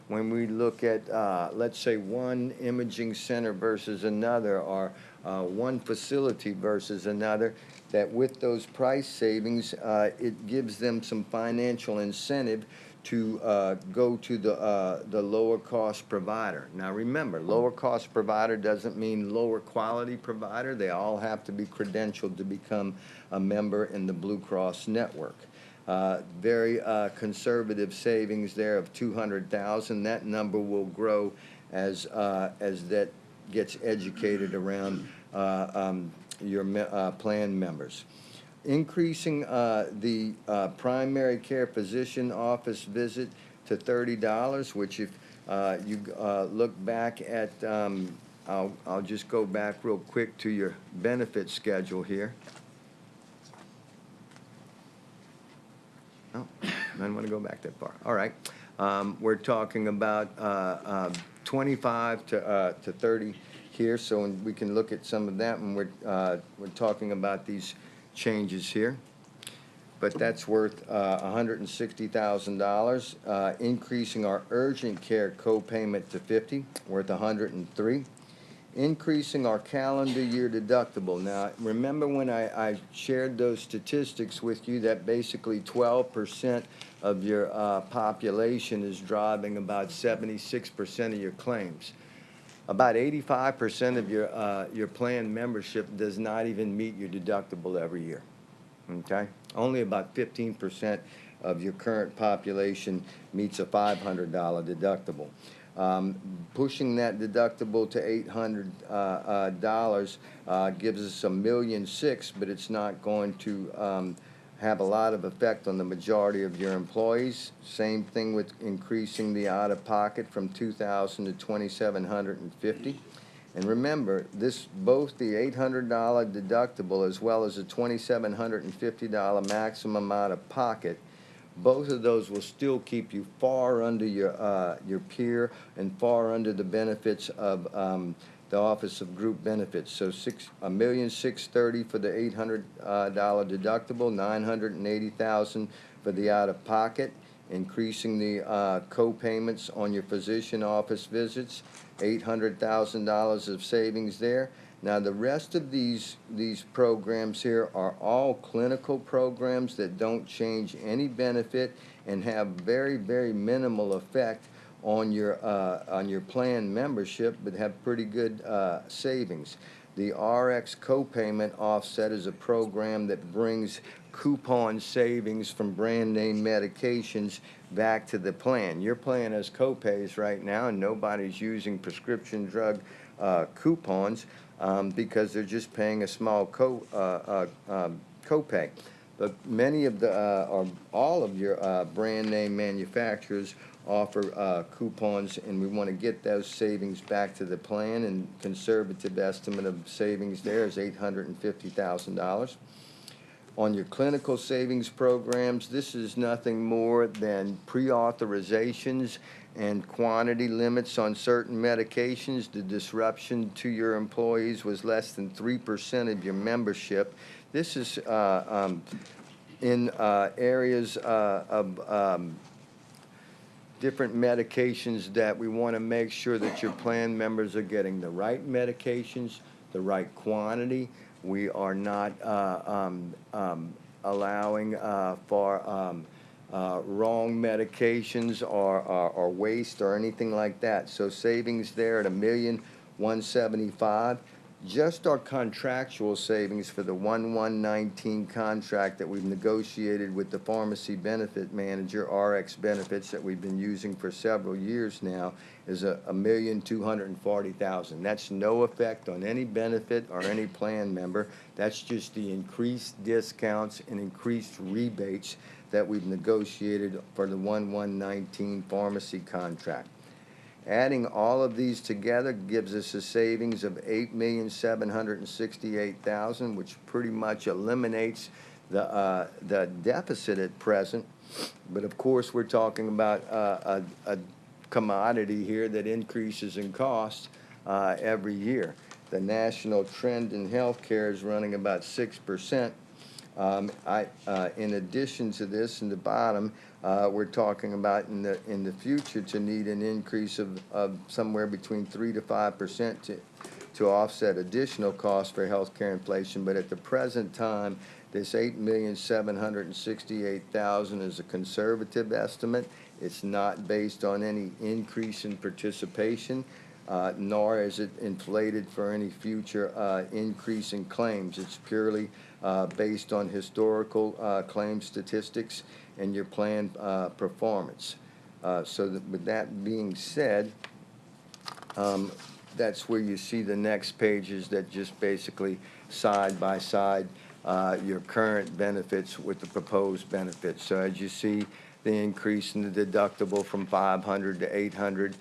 when we look at, let's say, one imaging center versus another, or one facility versus another, that with those price savings, it gives them some financial incentive to go to the lower cost provider. Now remember, lower cost provider doesn't mean lower quality provider. They all have to be credentialed to become a member in the Blue Cross network. Very conservative savings there of $200,000. That number will grow as that gets educated around your plan members. Increasing the primary care physician office visit to $30, which if you look back at, I'll just go back real quick to your benefit schedule here. Oh, I didn't want to go back that far. All right. We're talking about 25 to 30 here, so we can look at some of that when we're talking about these changes here. But that's worth $160,000. Increasing our urgent care co-payment to $50, worth $103. Increasing our calendar year deductible. Now, remember when I shared those statistics with you that basically 12% of your population is driving about 76% of your claims. About 85% of your plan membership does not even meet your deductible every year, okay? Only about 15% of your current population meets a $500 deductible. Pushing that deductible to $800 gives us $1.6 million, but it's not going to have a lot of effect on the majority of your employees. Same thing with increasing the out-of-pocket from $2,000 to $2,750. And remember, both the $800 deductible as well as the $2,750 maximum out-of-pocket, both of those will still keep you far under your peer and far under the benefits of the Office of Group Benefits. So $1,630,000 for the $800 deductible, $980,000 for the out-of-pocket, increasing the co-payments on your physician office visits, $800,000 of savings there. Now, the rest of these programs here are all clinical programs that don't change any benefit and have very, very minimal effect on your plan membership, but have pretty good savings. The RX copayment offset is a program that brings coupon savings from brand name medications back to the plan. Your plan has copays right now, and nobody's using prescription drug coupons because they're just paying a small copay. but many of the, or all of your brand name manufacturers offer coupons, and we want to get those savings back to the plan, and conservative estimate of savings there is $850,000. On your clinical savings programs, this is nothing more than pre-authorizations and quantity limits on certain medications. The disruption to your employees was less than 3% of your membership. This is in areas of different medications that we want to make sure that your plan members are getting the right medications, the right quantity. We are not allowing for wrong medications or waste or anything like that. So savings there at $1,175,000. Just our contractual savings for the 1/1/19 contract that we've negotiated with the pharmacy benefit manager, RX Benefits, that we've been using for several years now, is $1,240,000. That's no effect on any benefit or any plan member. That's just the increased discounts and increased rebates that we've negotiated for the 1/1/19 pharmacy contract. Adding all of these together gives us a savings of $8,768,000, which pretty much eliminates the deficit at present. But of course, we're talking about a commodity here that increases in cost every year. The national trend in healthcare is running about 6%. In addition to this, in the bottom, we're talking about in the future to need an increase of somewhere between 3 to 5% to offset additional costs for healthcare inflation. But at the present time, this $8,768,000 is a conservative estimate. It's not based on any increase in participation, nor is it inflated for any future increase in claims. It's purely based on historical claim statistics and your plan performance. So that with that being said, that's where you see the next pages that just basically side by side your current benefits with the proposed benefits. So as you see, the increase in the deductible from $500 to $800,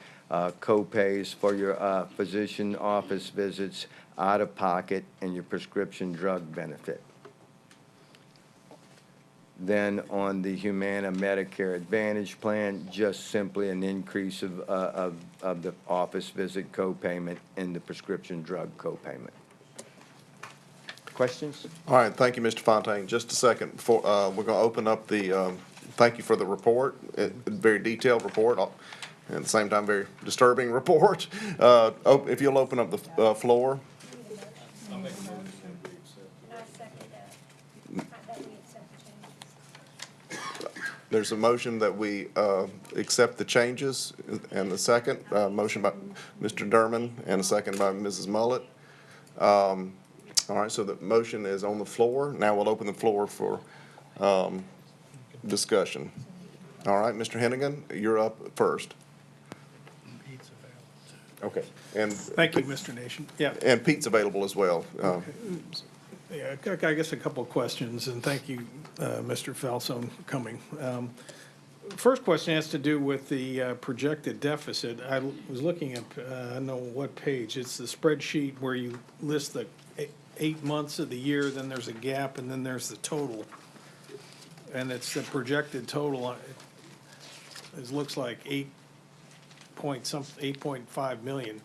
co-pays for your physician office visits, out of pocket, and your prescription drug benefit. Then on the Humana Medicare Advantage plan, just simply an increase of the office visit copayment and the prescription drug copayment. Questions? All right, thank you, Mr. Fontaine. Just a second before, we're going to open up the, thank you for the report, very detailed report, and at the same time, very disturbing report. If you'll open up the floor. There's a motion that we accept the changes, and the second, motion by Mr. Derman, and a second by Mrs. Mullet. All right, so the motion is on the floor. Now we'll open the floor for discussion. All right, Mr. Hennigan, you're up first. Okay. And Thank you, Mr. Nation. Yeah. And Pete's available as well. Yeah, I guess a couple of questions, and thank you, Mr. Falzone, for coming. First question has to do with the projected deficit. I was looking at, I don't know what page, it's the spreadsheet where you list the 8 months of the year, then there's a gap, and then there's the total. And it's the projected total, it looks like 8.5 million.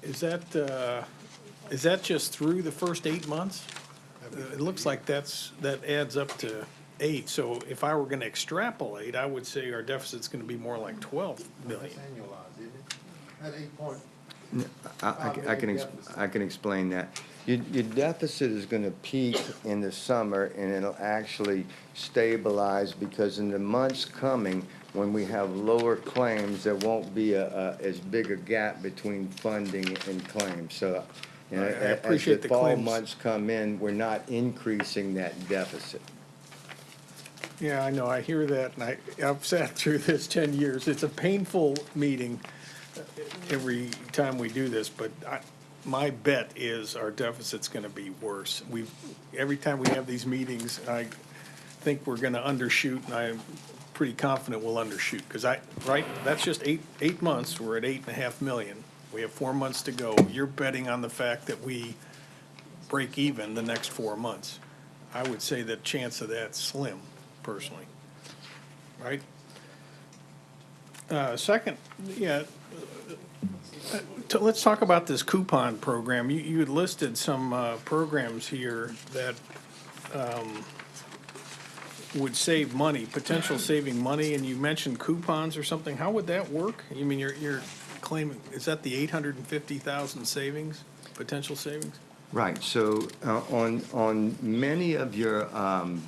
Is that just through the first 8 months? It looks like that adds up to 8. So if I were going to extrapolate, I would say our deficit's going to be more like 12 million. At 8 point. I can explain that. Your deficit is going to peak in the summer, and it'll actually stabilize, because in the months coming, when we have lower claims, there won't be as big a gap between funding and claims. So, you know, I appreciate as the the fall claims. months come in, we're not increasing that deficit. Yeah, I know, I hear that, and I've sat through this 10 years. It's a painful meeting every time we do this, but my bet is our deficit's gonna be worse. Every time we have these meetings, I think we're gonna undershoot, and I'm pretty confident we'll undershoot. Because that's just eight months, we're at 8.5 million. We have 4 months to go. You're betting on the fact that we break even the next 4 months. I would say the chance of that's slim, personally. Right? Second, let's talk about this coupon program. You had listed some programs here that would save money, potential saving money, and you mentioned coupons or something. How would that work? You mean you're claiming, is that the 850,000 savings, potential savings? Right, so on many of your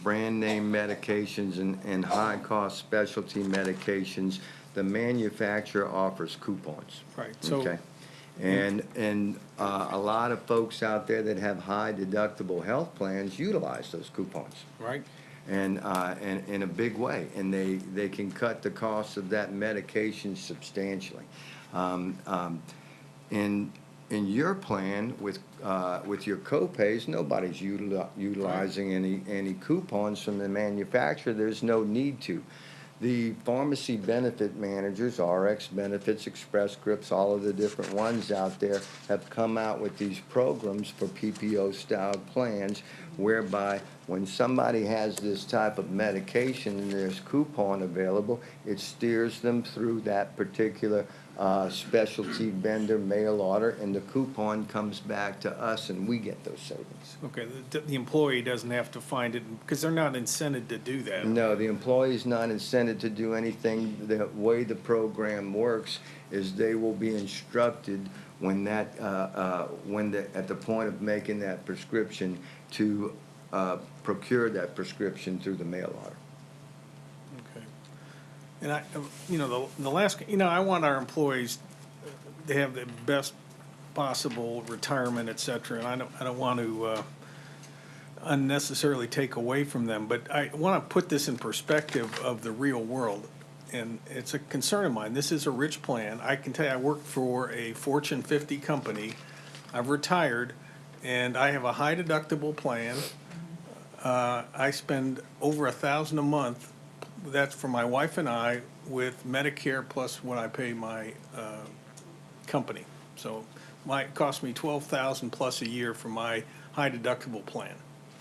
brand name medications and high-cost specialty medications, the manufacturer offers coupons. Right, so. Okay. And a lot of folks out there that have high deductible health plans utilize those coupons. Right. And in a big way, and they can cut the cost of that medication substantially. In your plan with your copays, nobody's utilizing any coupons from the manufacturer. There's no need to. The pharmacy benefit managers, RX Benefits, Express Scripts, all of the different ones out there have come out with these programs for PPO-style plans whereby when somebody has this type of medication and there's coupon available, it steers them through that particular specialty vendor mail order, and the coupon comes back to us and we get those savings. Okay, the employee doesn't have to find it, because they're not incented to do that. No, the employee's not incented to do anything. The way the program works is they will be instructed when at the point of making that prescription to procure that prescription through the mail order. Okay. And the last, I want our employees to have the best possible retirement, et cetera, and I don't want to unnecessarily take away from them, but I want to put this in perspective of the real world, and it's a concern of mine. This is a rich plan. I can tell you, I work for a Fortune 50 company. I've retired, and I have a high deductible plan. I spend over $1,000 a month. That's for my wife and I, with Medicare plus what I pay my company. So it cost me $12,000 plus a year for my high deductible plan.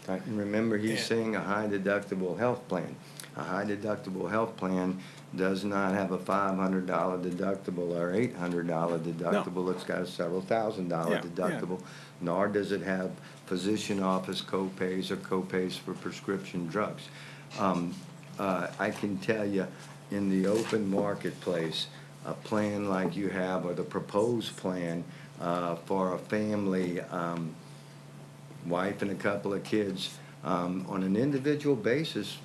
Right, and remember, he's saying a high deductible health plan. A high deductible health plan does not have a $500 deductible or $800 deductible. It's got a several $1,000 deductible, nor does it have physician office copays or copays for prescription drugs. I can tell you, in the open marketplace, a plan like you have, or the proposed plan for a family, wife and a couple of kids, on an individual basis,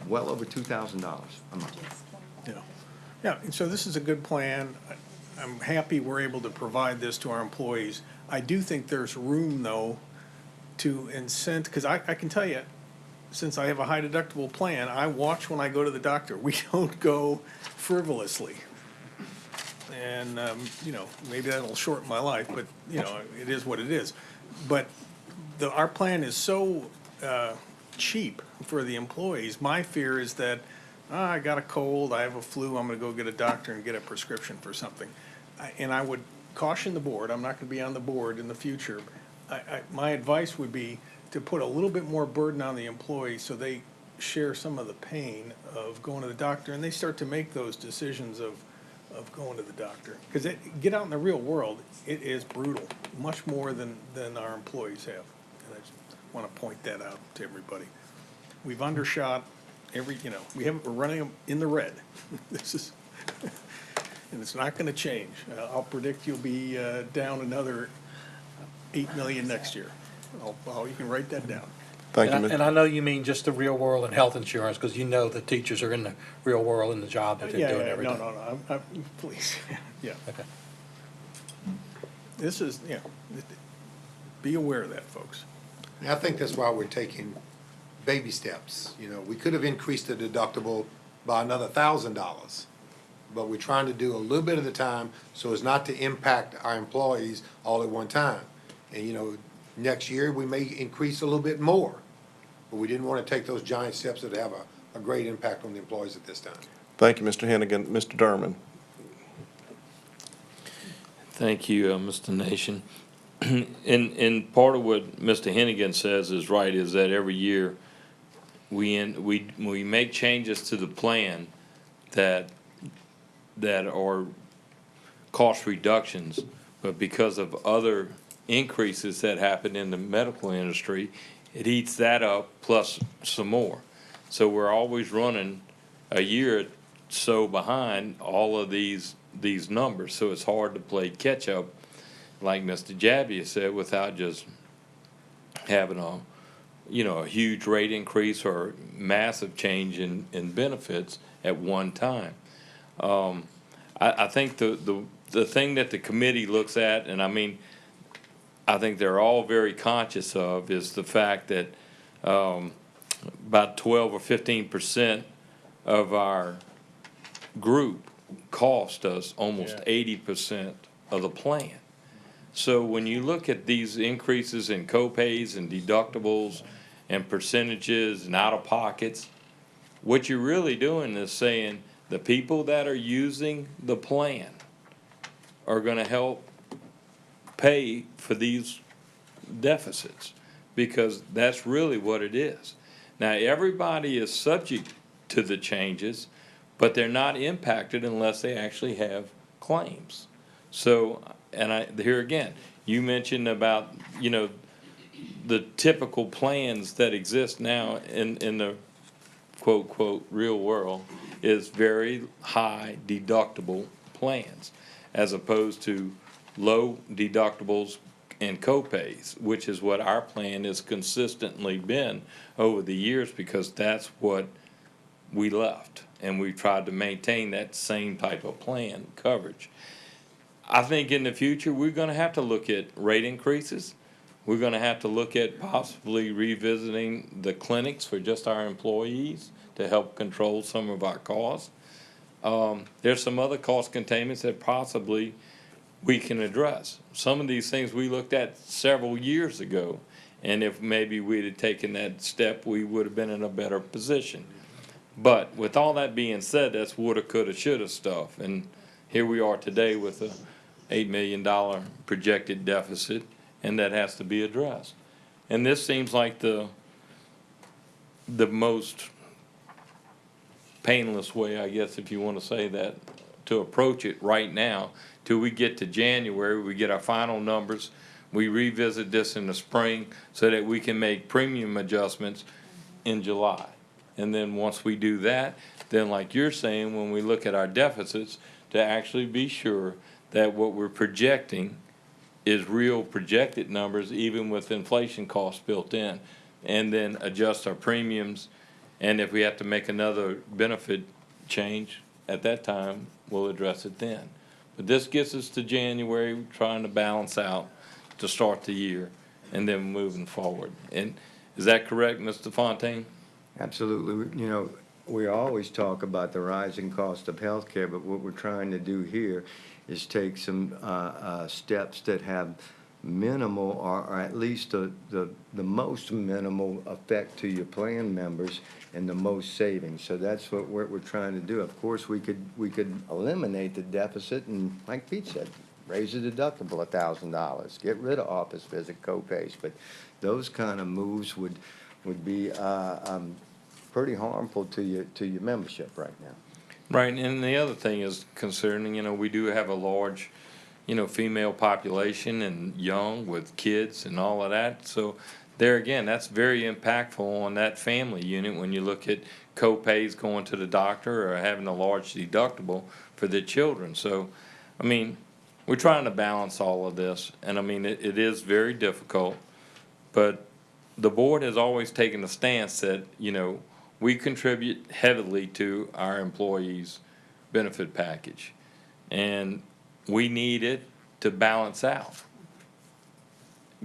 well over $2,000 a month. Yeah, and so this is a good plan. I'm happy we're able to provide this to our employees. I do think there's room, though, to incent, because I can tell you, since I have a high deductible plan, I watch when I go to the doctor. We don't go frivolously. And, maybe that'll shorten my life, but, it is what it is. But our plan is so cheap for the employees. My fear is that, I got a cold, I have a flu, I'm going to go get a doctor and get a prescription for something. And I would caution the board, I'm not going to be on the board in the future. My advice would be to put a little bit more burden on the employee so they share some of the pain of going to the doctor, and they start to make those decisions of going to the doctor. Because get out in the real world, it is brutal, much more than our employees have. And I just want to point that out to everybody. We've undershot we're running them in the red. This is, and it's not going to change. I'll predict you'll be down another 8 million next year. You can write that down. Thank you, And I know you mean just the real world and health insurance, because the teachers are in the real world in the job that they're doing every day. No, please, yeah. Okay. This is, be aware of that, folks. And I think that's why we're taking baby steps. We could have increased the deductible by another $1,000, but we're trying to do a little bit at a time so as not to impact our employees all at one time. And, you know, next year, we may increase a little bit more. But we didn't want to take those giant steps that have a great impact on the employees at this time. Thank you, Mr. Hennigan. Mr. Derman? Thank you, Mr. Nation. And part of what Mr. Hennigan says is right, is that every year we make changes to the plan that are cost reductions, but because of other increases that happen in the medical industry, it eats that up plus some more. So we're always running a year or so behind all of these numbers, so it's hard to play catch up, like Mr. Jabbia said, without just having a huge rate increase or massive change in benefits at one time. I think the thing that the committee looks at, and I think they're all very conscious of, is the fact that about 12 or 15% of our group cost us almost 80% of the plan. So when you look at these increases in co-pays and deductibles and percentages and out-of-pockets, what you're really doing is saying the people that are using the plan are going to help pay for these deficits, because that's really what it is. Now, everybody is subject to the changes, but they're not impacted unless they actually have claims. So, and here again, you mentioned about, the typical plans that exist now in the quote, quote, real world is very high deductible plans, as opposed to low deductibles and co-pays, which is what our plan has consistently been over the years, because that's what we left, and we've tried to maintain that same type of plan coverage. I think in the future, we're going to have to look at rate increases. We're going to have to look at possibly revisiting the clinics for just our employees to help control some of our costs. There's some other cost containments that possibly we can address. Some of these things we looked at several years ago, and if maybe we'd have taken that step, we would have been in a better position. But with all that being said, that's woulda, coulda, shoulda stuff, and here we are today with a $8 million projected deficit, and that has to be addressed. And this seems like the most painless way, I guess, if you want to say that, to approach it right now, till we get to January, we get our final numbers, we revisit this in the spring so that we can make premium adjustments in July. And then once we do that, then like you're saying, when we look at our deficits, to actually be sure that what we're projecting is real projected numbers, even with inflation costs built in, and then adjust our premiums. And if we have to make another benefit change at that time, we'll address it then. But this gets us to January, trying to balance out to start the year, and then moving forward. And is that correct, Mr. Fontaine? Absolutely. We always talk about the rising cost of healthcare, but what we're trying to do here is take some steps that have minimal, or at least the most minimal effect to your plan members and the most savings. So that's what we're trying to do. Of course, we could eliminate the deficit and, like Pete said, raise the deductible $1,000, get rid of office visit co-pays. But those kind of moves would be pretty harmful to your membership right now. Right, and the other thing is concerning, we do have a large, female population and young with kids and all of that. So there again, that's very impactful on that family unit when you look at co-pays going to the doctor or having a large deductible for the children. So, we're trying to balance all of this, and it is very difficult, but the board has always taken the stance that, we contribute heavily to our employees' benefit package, and we need it to balance out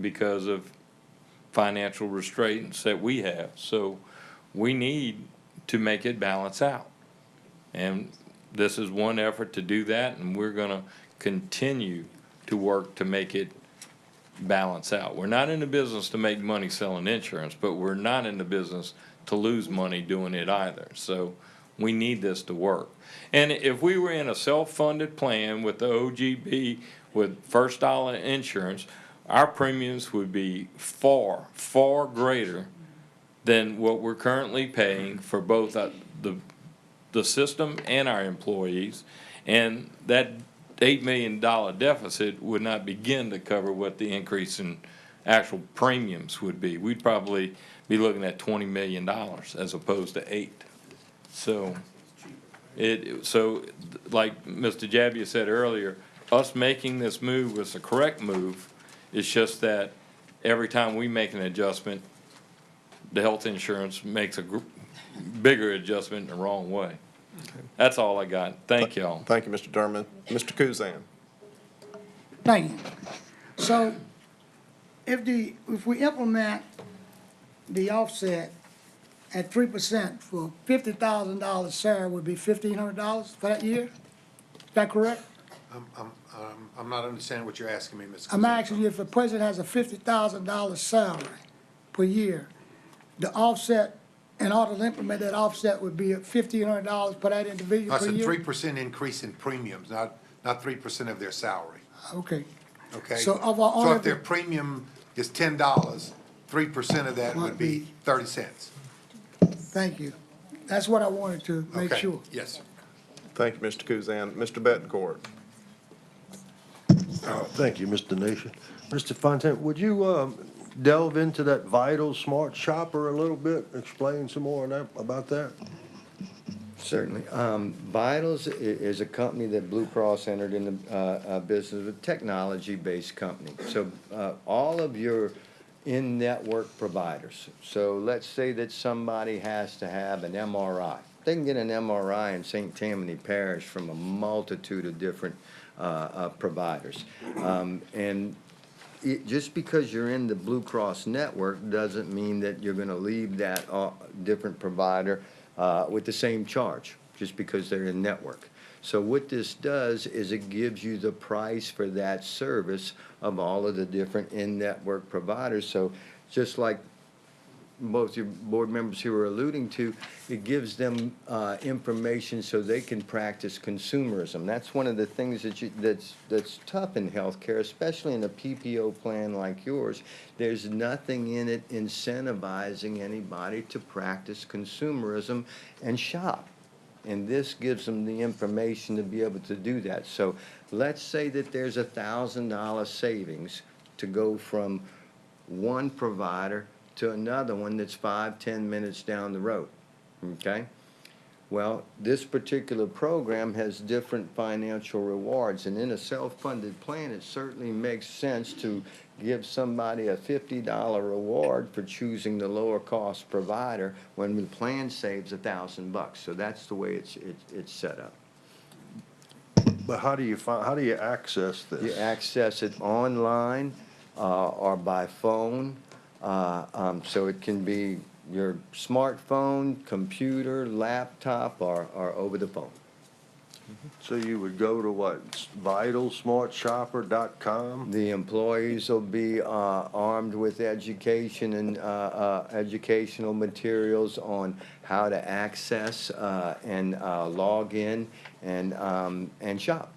because of financial restraints that we have. So we need to make it balance out. And this is one effort to do that, and we're going to continue to work to make it balance out. We're not in the business to make money selling insurance, but we're not in the business to lose money doing it either. So we need this to work. And if we were in a self-funded plan with the OGB, with first dollar insurance, our premiums would be far, far greater than what we're currently paying for both the system and our employees. And that $8 million deficit would not begin to cover what the increase in actual premiums would be. We'd probably be looking at $20 million as opposed to 8. So like Mr. Jabbia said earlier, us making this move was the correct move. It's just that every time we make an adjustment, the health insurance makes a bigger adjustment in the wrong way. That's all I got. Thank y'all. Thank you, Mr. Dermott. Mr. Kuzan. Thank you. So if we implement the offset at 3% for $50,000 salary would be $1,500 for that year? Is that correct? I'm not understanding what you're asking me, Ms. I'm asking you if a president has a $50,000 salary per year, the offset, in order to implement that offset would be $1,500 per that individual I per said year? 3% increase in premiums, not 3% of their salary, Okay. okay? So of our So own- if their premium is $10, 3% of that would be 30 cents. Thank you. That's what I wanted to make Okay. sure. Yes, sir. Thank you, Mr. Kuzan. Mr. Bettencourt. Thank you, Mr. Nation. Mr. Fontaine, would you delve into that Vital Smart Shopper a little bit? Explain some more on that, about that? Certainly. Vitals is a company that Blue Cross entered into business, a technology-based company. So all of your in-network providers. So let's say that somebody has to have an MRI. They can get an MRI in St. Tammany Parish from a multitude of different providers. And just because you're in the Blue Cross network doesn't mean that you're going to leave that different provider with the same charge, just because they're in network. So what this does is it gives you the price for that service of all of the different in-network providers. So just like both your board members here were alluding to, it gives them information so they can practice consumerism. That's one of the things that's tough in healthcare, especially in a PPO plan like yours. There's nothing in it incentivizing anybody to practice consumerism and shop. And this gives them the information to be able to do that. So let's say that there's $1,000 savings to go from one provider to another one that's 5-10 minutes down the road, okay? Well, this particular program has different financial rewards, and in a self-funded plan, it certainly makes sense to give somebody a $50 reward for choosing the lower cost provider when the plan saves $1,000. So that's the way it's set up. But how do you access this? You access it online or by phone. So it can be your smartphone, computer, laptop, or over the phone. So you would go to what, vitalsmartshopper.com? The employees will be armed with education and educational materials on how to access and log in and shop.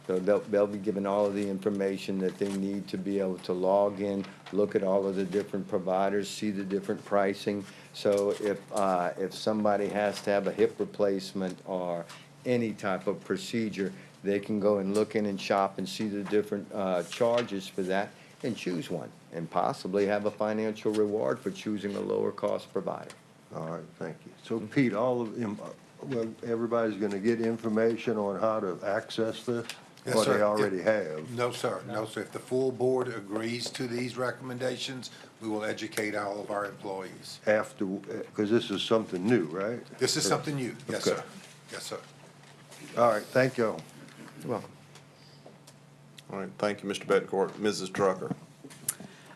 So they'll be given all of the information that they need to be able to log in, look at all of the different providers, see the different pricing. So if somebody has to have a hip replacement or any type of procedure, they can go and look in and shop and see the different charges for that and choose one, and possibly have a financial reward for choosing a lower cost provider. All right, thank you. So Pete, well, everybody's going to get information on how to access this? Yes, What sir. they already have? No, sir. No, sir. If the full board agrees to these recommendations, we will educate all of our employees. After, because this is something new, right? This is something new. Yes, Okay. sir. Yes, sir. All right, thank you. You're welcome. All right, thank you, Mr. Bettencourt. Mrs. Drucker.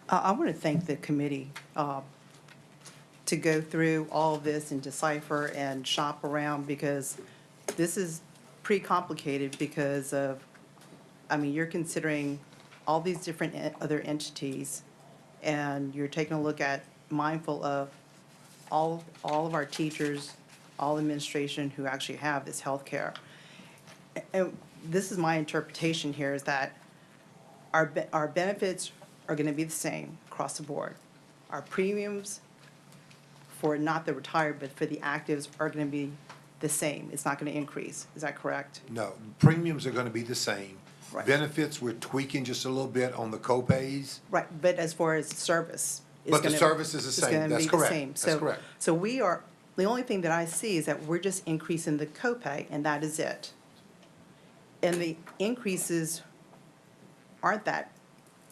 I want to thank the committee to go through all of this and decipher and shop around, because this is pretty complicated because of, I mean, you're considering all these different other entities, and you're taking a look at, mindful of all of our teachers, all administration who actually have this health care. And this is my interpretation here, is that our benefits are gonna be the same across the board. Our premiums for not the retired, but for the actives are gonna be the same. It's not gonna increase. Is that correct? No, premiums are gonna be the same. Right. Benefits, we're tweaking just a little bit on the co-pays. Right, but as far as service. it's But the gonna- service is the it's same. gonna That's be the correct. same. That's So- correct. So we are, the only thing that I see is that we're just increasing the copay, and that is it. And the increases aren't that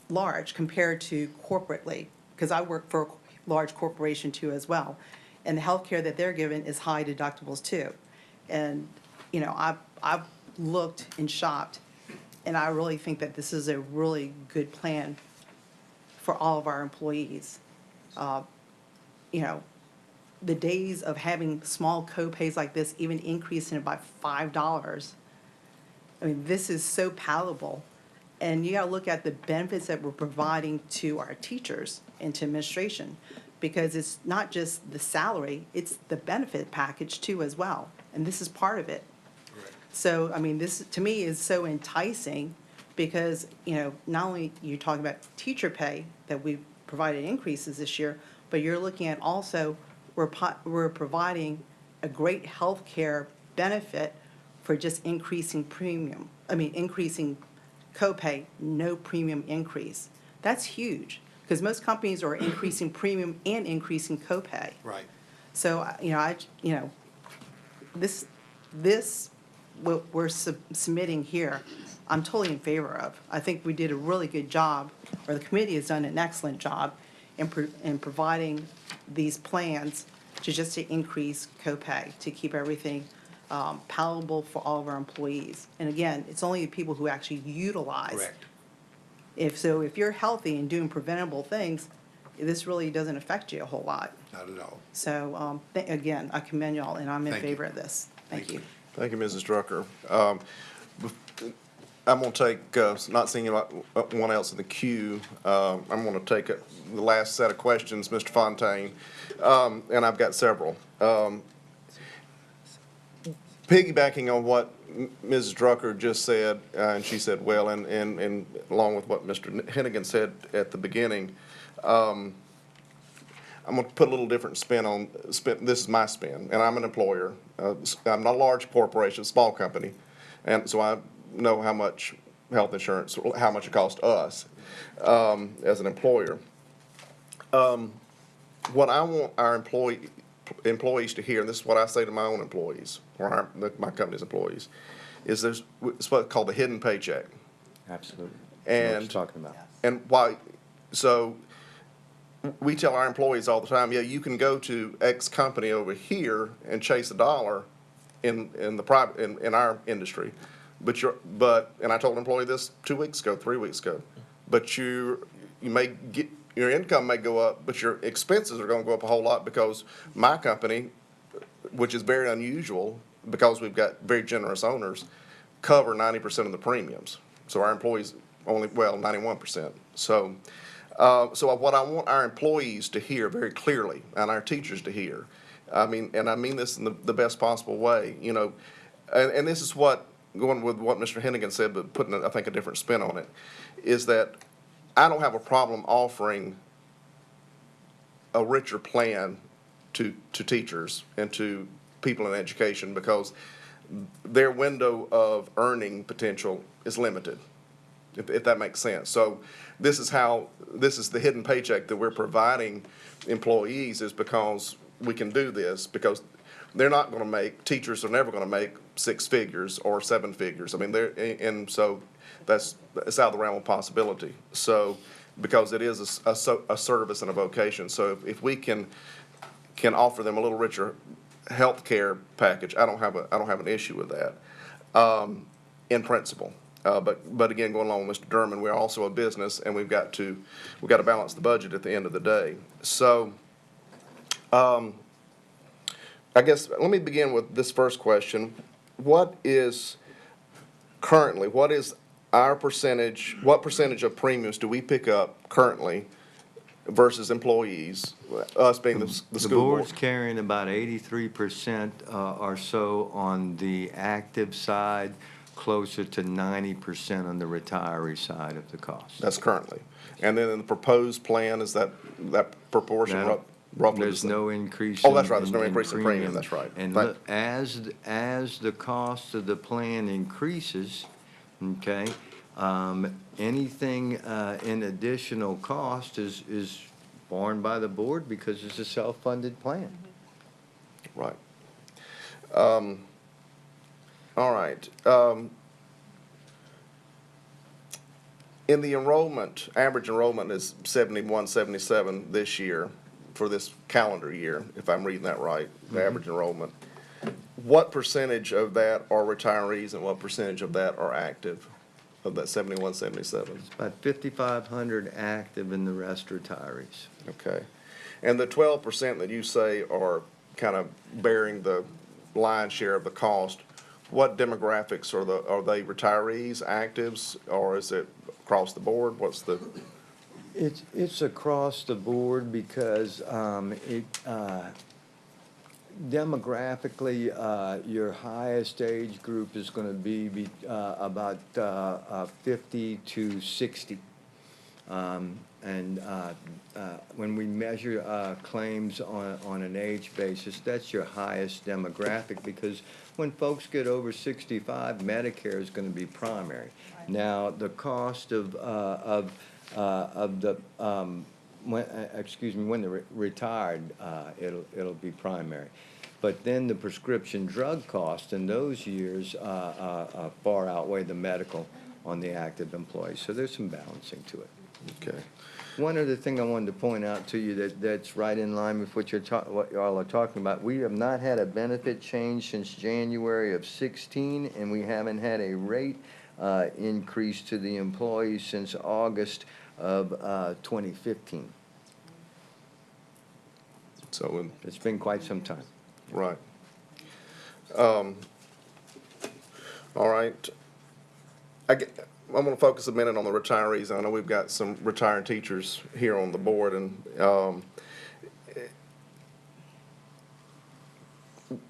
large compared to corporately, because I work for a large corporation too as well. And the healthcare that they're given is high deductibles too. And, you know, I've looked and shopped, and I really think that this is a really good plan for all of our employees. You know, the days of having small co-pays like this, even increasing it by $5, I mean, this is so palatable. And you gotta look at the benefits that we're providing to our teachers and to administration, because it's not just the salary, it's the benefit package too as well. And this is part of it. So, I mean, this, to me, is so enticing, because, you know, not only you're talking about teacher pay, that we provided increases this year, but you're looking at also, we're providing a great health care benefit for just increasing increasing copay, no premium increase. That's huge, because most companies are increasing premium and increasing copay. Right. So, this, what we're submitting here, I'm totally in favor of. I think we did a really good job, or the committee has done an excellent job in providing these plans to increase copay, to keep everything palatable for all of our employees. And again, it's only the people who actually utilize. Correct. If you're healthy and doing preventable things, this really doesn't affect you a whole lot. Not at all. So, again, I commend y'all, and I'm in Thank you. favor of this. Thank you. Thank you, Mrs. Drucker. I'm going to take, not seeing anyone else in the queue, I'm going to take the last set of questions, Mr. Fontaine, and I've got several. Piggybacking on what Mrs. Drucker just said, and she said well, and along with what Mr. Hennigan said at the beginning, I'm going to put a little different spin on, this is my spin, and I'm an employer. I'm not a large corporation, small company, and so I know how much health insurance, how much it costs us as an employer. What I want our employees to hear, and this is what I say to my own employees, or my company's employees, is there's what's called the hidden paycheck. Absolutely. I know what you're And, talking about. and why, so we tell our employees all the time, yeah, you can go to X company over here and chase a dollar in the private, in our industry. And I told an employee this 2 weeks ago, 3 weeks ago, but you may get, your income may go up, but your expenses are gonna go up a whole lot, because my company, which is very unusual, because we've got very generous owners, cover 90% of the premiums. So our employees only, 91%. So what I want our employees to hear very clearly, and our teachers to hear, I mean this in the best possible way, you know, and this is what, going with what Mr. Hennigan said, but putting, I think, a different spin on it, is that I don't have a problem offering a richer plan to teachers and to people in education, because their window of earning potential is limited, if that makes sense. So this is the hidden paycheck that we're providing employees, is because we can do this, because they're not going to make, teachers are never going to make 6 figures or 7 figures. I mean, and so it's out of the realm of possibility. So, because it is a service and a vocation. So if we can offer them a little richer health care package, I don't have an issue with that, in principle. But again, going along with Mr. Durman, we're also a business, and we've got to balance the budget at the end of the day. So, I guess, let me begin with this first question. What is our percentage, what percentage of premiums do we pick up currently versus employees, us being the The school board? board's carrying about 83% or so on the active side, closer to 90% on the retiree side of the cost. That's currently. And then in the proposed plan, is that proportion That- roughly the There's same? no increase. Oh, that's right, there's no in increase in premium, that's right. And Thank- look, as the cost of the plan increases, okay, anything in additional cost is borne by the board because it's a self-funded plan. Right. All right. In the enrollment, average enrollment is 71, 77 this year, for this calendar year, if I'm reading that right, the average enrollment. What percentage of that are retirees and what percentage of that are active, of that 71, 77? About 5,500 active and the rest retirees. Okay. And the 12% that you say are kind of bearing the lion's share of the cost, what demographics are they retirees, actives, or is it across the board? What's the? It's across the board because demographically, your highest age group is going to be about 50 to 60. When we measure claims on an age basis, that's your highest demographic because when folks get over 65, Medicare is going to be primary. Now, the cost of the when they're retired, it'll be primary. But then the prescription drug cost in those years far outweigh the medical on the active employees. So there's some balancing to it. Okay. One other thing I wanted to point out to you that's right in line with what what y'all are talking about. We have not had a benefit change since January of 16, and we haven't had a rate increase to the employees since August of 2015. So it's been quite some time. Right. All right. I'm going to focus a minute on the retirees. I know we've got some retired teachers here on the board, and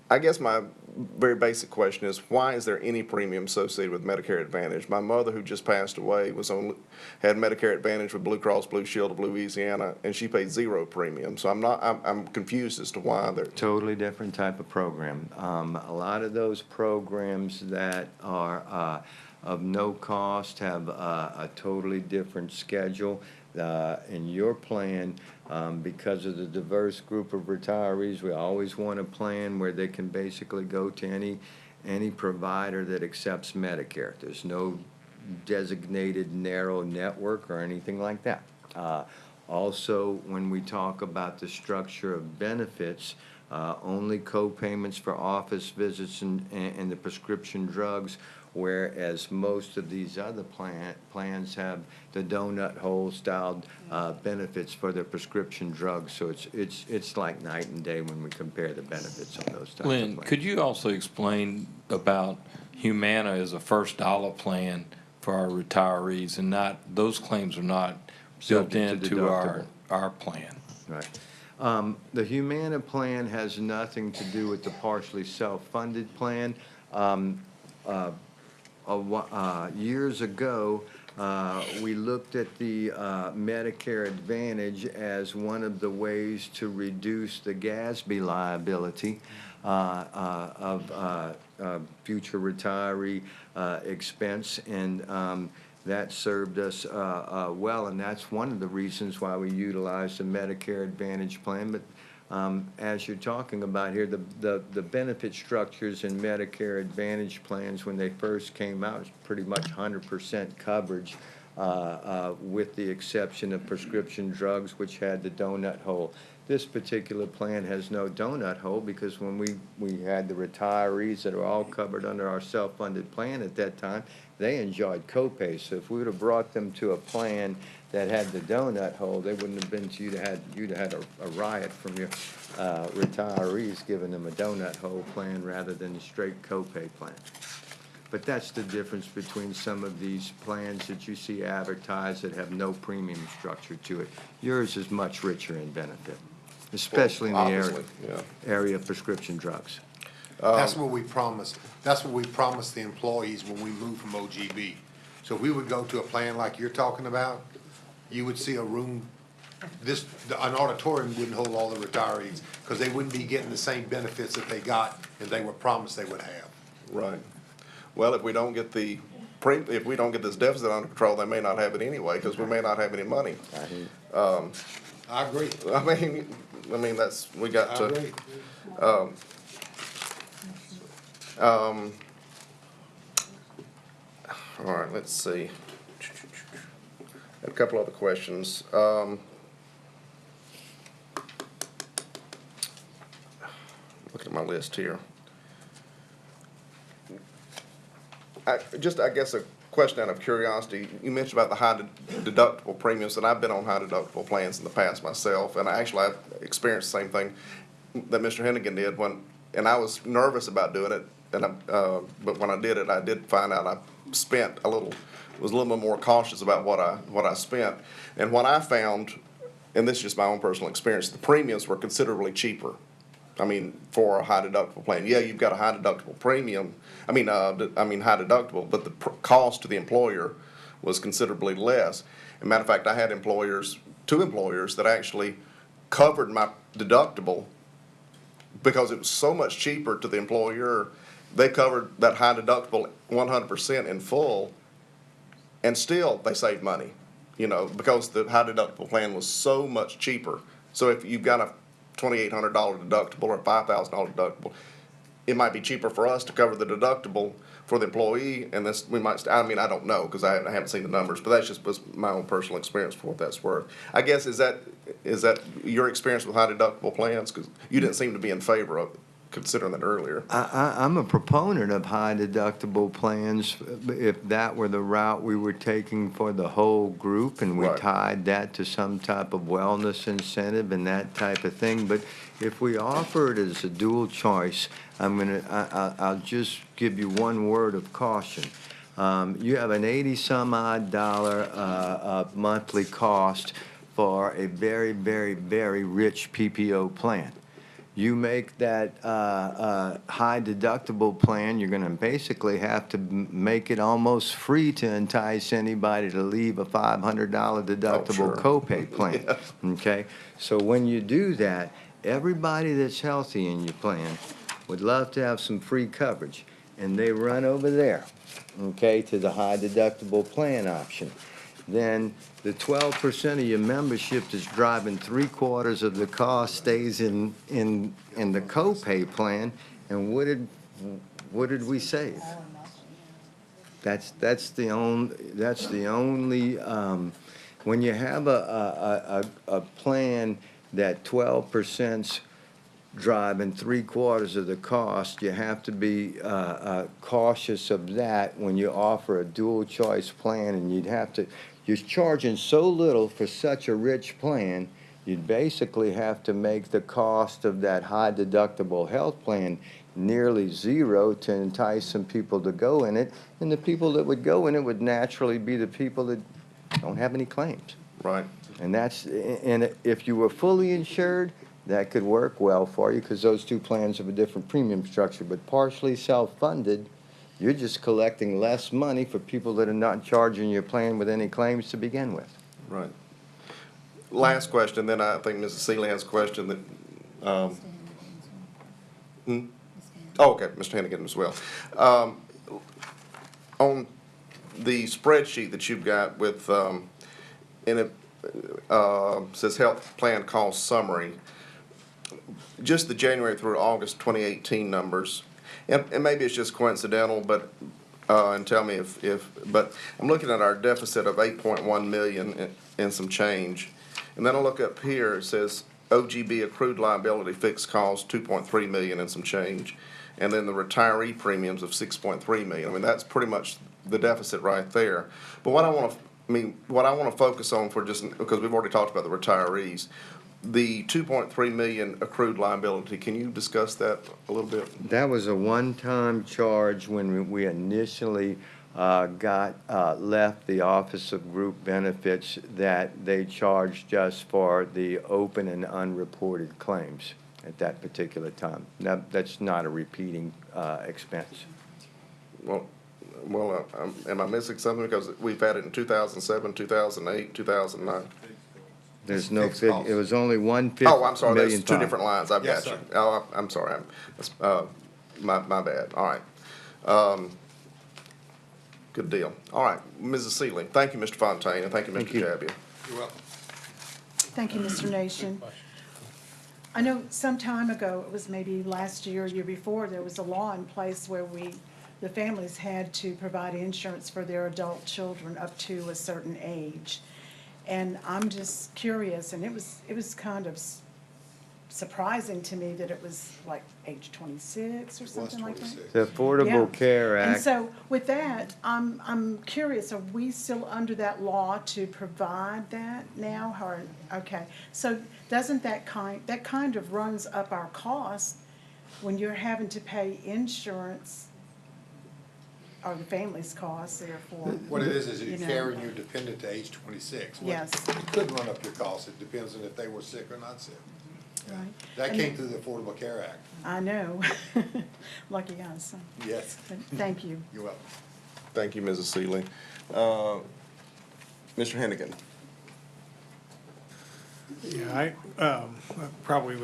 I guess my very basic question is, why is there any premium associated with Medicare Advantage? My mother, who just passed away, had Medicare Advantage with Blue Cross Blue Shield of Louisiana, and she paid 0 premium. So I'm confused as to why they're totally different type of program. A lot of those programs that are of no cost have a totally different schedule. In your plan, because of the diverse group of retirees, we always want a plan where they can basically go to any provider that accepts Medicare. There's no designated narrow network or anything like that. Also, when we talk about the structure of benefits, only co-payments for office visits and the prescription drugs, whereas most of these other plans have the donut hole styled benefits for their prescription drugs. So it's like night and day when we compare the benefits on those types of Lynn, plans. could you also explain about Humana as a first dollar plan for our retirees, and those claims are not built Subject to into deductible. our plan? Right. The Humana plan has nothing to do with the partially self-funded plan. Years ago, we looked at the Medicare Advantage as one of the ways to reduce the GASB liability of future retiree expense, and that served us well, and that's one of the reasons why we utilized the Medicare Advantage plan. But as you're talking about here, the benefit structures in Medicare Advantage plans when they first came out was pretty much 100% coverage, with the exception of prescription drugs, which had the donut hole. This particular plan has no donut hole because when we had the retirees that are all covered under our self-funded plan at that time, they enjoyed copays. So if we would have brought them to a plan that had the donut hole, they wouldn't have been to you'd have had a riot from your retirees giving them a donut hole plan rather than a straight copay plan. But that's the difference between some of these plans that you see advertised that have no premium structure to it. Yours is much richer in benefit, especially in the Obviously, yeah. area of prescription drugs. That's what we promised. That's what we promised the employees when we moved from OGB. So if we would go to a plan like you're talking about, you would see a room, an auditorium wouldn't hold all the retirees, because they wouldn't be getting the same benefits that they got and they were promised they would have. Right. Well, if we don't get this deficit under control, they may not have it anyway, because we may not have any money. I agree. I mean, we got I to. agree. All right, let's see. A couple other questions. Looking at my list here. I guess a question out of curiosity. You mentioned about the high deductible premiums, and I've been on high deductible plans in the past myself, and I've experienced the same thing that Mr. Hennigan did and I was nervous about doing it, but when I did it, I did find out I was a little bit more cautious about what I spent, and what I found, and this is just my own personal experience, the premiums were considerably cheaper. I mean, for a high deductible plan. Yeah, you've got a high deductible premium. high deductible, but the cost to the employer was considerably less. As a matter of fact, I had two employers that actually covered my deductible because it was so much cheaper to the employer. They covered that high deductible 100% in full, and still they saved money, because the high deductible plan was so much cheaper. So if you've got a $2,800 deductible or $5,000 deductible, it might be cheaper for us to cover the deductible for the employee, and I don't know, because I haven't seen the numbers, but that's just my own personal experience for what that's worth. I guess, is that your experience with high deductible plans? Because you didn't seem to be in favor of it, considering that earlier. I'm a proponent of high deductible plans if that were the route we were taking for the whole group, and we tied that to some type of wellness incentive and that type of thing. But if we offer it as a dual choice, I'll just give you one word of caution. You have an $80-some-odd monthly cost for a very, very, very rich PPO plan. You make that high deductible plan, you're going to basically have to make it almost free to entice anybody to leave a $500 deductible copay plan. Yeah. Okay? So when you do that, everybody that's healthy in your plan would love to have some free coverage, and they run over there, okay, to the high deductible plan option. Then the 12% of your membership that's driving 3/4 of the cost stays in the copay plan, and what did we save? That's the only when you have a plan that 12%'s driving 3/4 of the cost, you have to be cautious of that when you offer a dual choice plan, and you're charging so little for such a rich plan, you'd basically have to make the cost of that high deductible health plan nearly zero to entice some people to go in it, and the people that would go in it would naturally be the people that don't have any claims. Right. And if you were fully insured, that could work well for you, because those two plans have a different premium structure. But partially self-funded, you're just collecting less money for people that are not charging your plan with any claims to begin with. Right. Last question, then I think Mrs. Seeley has a question that, Oh, okay, Mr. Hennigan as well. On the spreadsheet that you've got with, and it says health plan cost summary, just the January through August 2018 numbers, and maybe it's just coincidental, but and tell me but I'm looking at our deficit of 8.1 million and some change, and then I look up here, it says OGB accrued liability fixed cost 2.3 million and some change, and then the retiree premiums of 6.3 million. I mean, that's pretty much the deficit right there. But what I want to focus on for just, because we've already talked about the retirees, The 2.3 million accrued liability, can you discuss that a little bit? That was a one-time charge when we initially left the Office of Group Benefits, that they charged us for the open and unreported claims at that particular time. Now, that's not a repeating expense. Well, am I missing something? Because we've had it in 2007, 2008, 2009. There's no, it was only Oh, I'm sorry, million that's two five. different lines, I've Yes, got you. sir. Oh, I'm sorry, my bad, all right. Good deal. All right, Mrs. Sealy, thank you, Mr. Fontaine, and thank you, Mr. Thank you. Jabbia. You're welcome. Thank you, Mr. Nation. I know some time ago, it was maybe last year, year before, there was a law in place where the families had to provide insurance for their adult children up to a certain age. And I'm just curious, and it was kind of surprising to me that it was like age 26 or something like that. The Affordable Yeah. Care And Act, so with that, I'm curious, are we still under that law to provide that now? Or, okay, so doesn't that kind of runs up our cost when you're having to pay insurance or the family's costs therefore? What it is you you're know. carrying your dependent to age 26. Yes. It could run up your costs. It depends on if they were sick or not sick. Right. That And came through the Affordable Care Act. I know. Lucky us. Yes. But thank you. You're welcome. Thank you, Mrs. Sealy. Mr. Hennigan. Yeah, I probably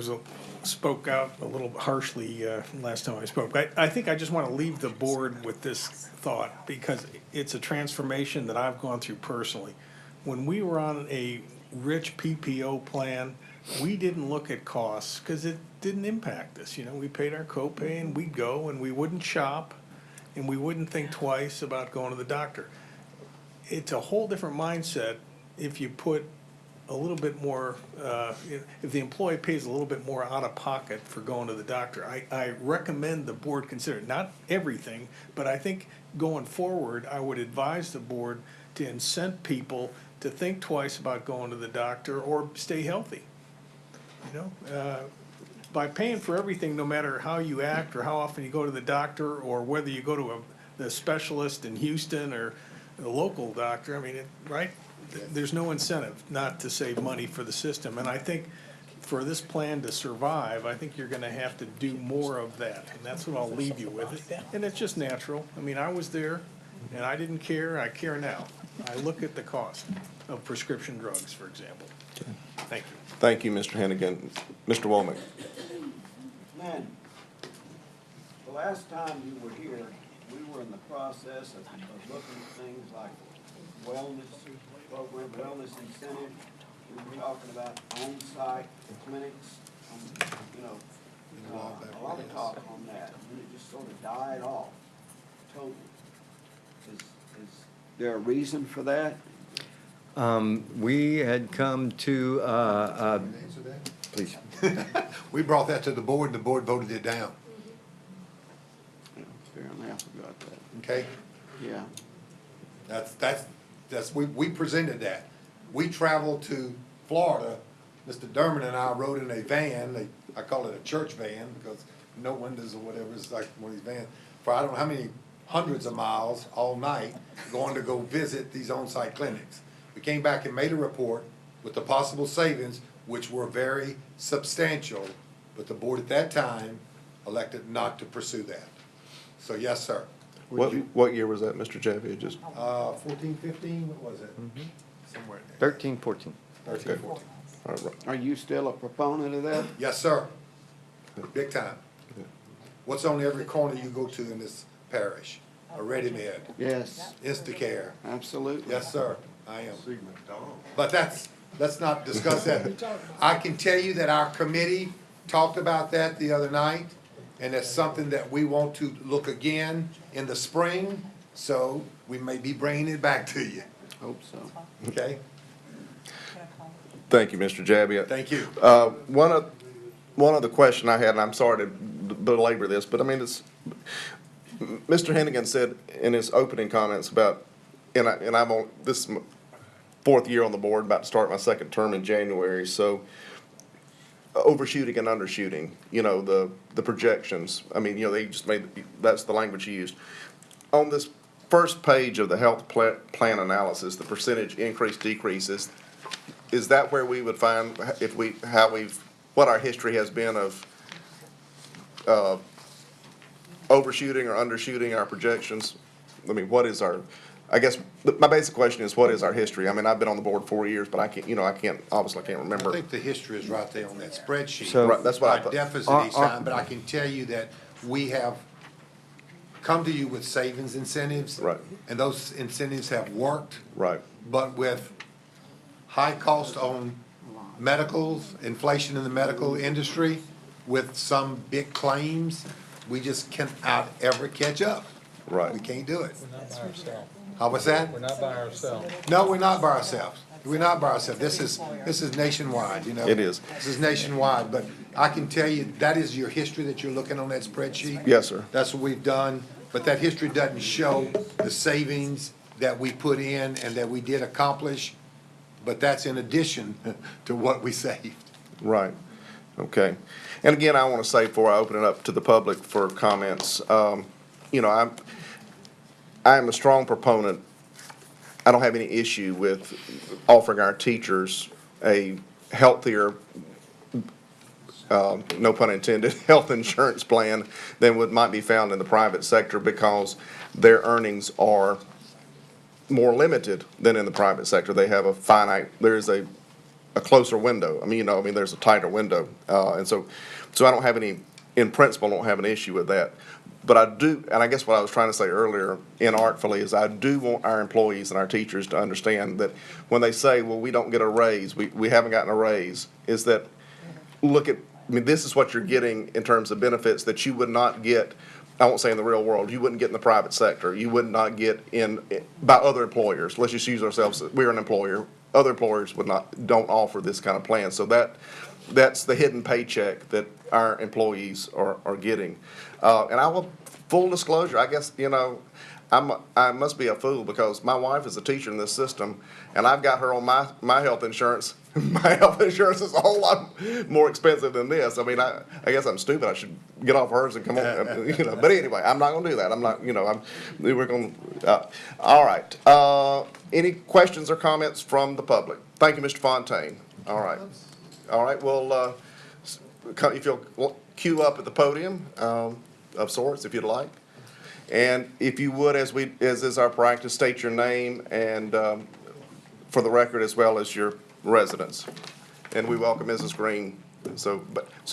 spoke out a little harshly last time I spoke. I think I just want to leave the board with this thought, because it's a transformation that I've gone through personally. When we were on a rich PPO plan, we didn't look at costs because it didn't impact us. You know, we paid our copay and we'd go and we wouldn't shop and we wouldn't think twice about going to the doctor. It's a whole different mindset if you put a little bit more, if the employee pays a little bit more out of pocket for going to the doctor. I recommend the board consider it, not everything, but I think going forward, I would advise the board to incent people to think twice about going to the doctor or stay healthy. You know, by paying for everything, no matter how you act or how often you go to the doctor or whether you go to the specialist in Houston or the local doctor, I mean, right? There's no incentive not to save money for the system. And I think for this plan to survive, I think you're gonna have to do more of that. And that's what I'll leave you with. And it's just natural. I mean, I was there and I didn't care. I care now. I look at the cost of prescription drugs, for example. Thank you. Thank you, Mr. Hennigan. Mr. Womack. Man, the last time you were here, we were in the process of looking at things like wellness program, wellness incentive. We were talking about on-site clinics, you know, a lot of talk on that, and it just sort of died off totally. Is there a reason for that? we had come to, please. We brought that to the board and the board voted it down, Yeah, fair enough, I got that. okay? Yeah. We presented that. We traveled to Florida, Mr. Derman and I rode in a van, I call it a church van because no windows or whatever, it's like one of these vans, for I don't know how many hundreds of miles all night, going to go visit these on-site clinics. We came back and made a report with the possible savings, which were very substantial, but the board at that time elected not to pursue that. So, yes, sir. What year was that, Mr. Javier? Just 14, 15, what was it? Somewhere in there. 13, 14. 13, 14. all right. Are you still a proponent of that? Yes, sir. Big time. What's on every corner you go to in this parish? A Ready Med, Yes, Instacare. absolutely. Yes, sir, I am. But let's not discuss that. I can tell you that our committee talked about that the other night, and it's something that we want to look again in the spring, so we may be bringing it back to you, Hope so. okay? Thank you, Mr. Jabbia. Thank you. One other question I had, and I'm sorry to belabor this, but I mean, it's, Mr. Hennigan said in his opening comments about, and I'm on, this is my fourth year on the board, about to start my second term in January, so overshooting and undershooting, the projections. I mean, they just that's the language you used. On this first page of the health plan analysis, the percentage increase decreases, is that where we would find what our history has been of overshooting or undershooting our projections? I mean, I guess my basic question is, what is our history? I mean, I've been on the board 4 years, but I obviously can't remember. I think the history is right there on that spreadsheet. So- Right, that's what I By thought. deficit each time, but I can tell you that we have come to you with savings incentives. Right. And those incentives have worked. Right. But with high cost on medicals, inflation in the medical industry, with some big claims, we just cannot ever catch up. Right. We can't do it. We're not by ourselves. How was that? We're not by ourselves. No, we're not by ourselves. We're not by ourselves. This is nationwide, It is. This is nationwide, but I can tell you, that is your history that you're looking on that spreadsheet. Yes, sir. That's what we've done, but that history doesn't show the savings that we put in and that we did accomplish, but that's in addition to what we saved. Right, okay. And again, I want to say before I open it up to the public for comments, I'm a strong proponent, I don't have any issue with offering our teachers a healthier, no pun intended, health insurance plan than what might be found in the private sector, because their earnings are more limited than in the private sector. They have there's a closer window. There's a tighter window. And so I don't have in principle, don't have an issue with that. But I do, and I guess what I was trying to say earlier inartfully is I do want our employees and our teachers to understand that when they say, well, we don't get a raise, we haven't gotten a raise, is that, this is what you're getting in terms of benefits that you would not get, I won't say in the real world, you wouldn't get in the private sector, you would not get by other employers. Let's just use ourselves, we're an employer. Other employers don't offer this kind of plan. So that's the hidden paycheck that our employees are getting. And I will, full disclosure, I guess, I must be a fool because my wife is a teacher in this system and I've got her on my health insurance. My health insurance is a whole lot more expensive than this. I guess I'm stupid. I should get off hers and come on, but anyway, I'm not gonna do that. I'm not, we're gonna, all right. Any questions or comments from the public? Thank you, Mr. Fontaine. All right. All right, well, if you'll queue up at the podium, of sorts, if you'd like. And if you would, as is our practice, state your name and, for the record, as well as your residence. And we welcome Mrs. Green. So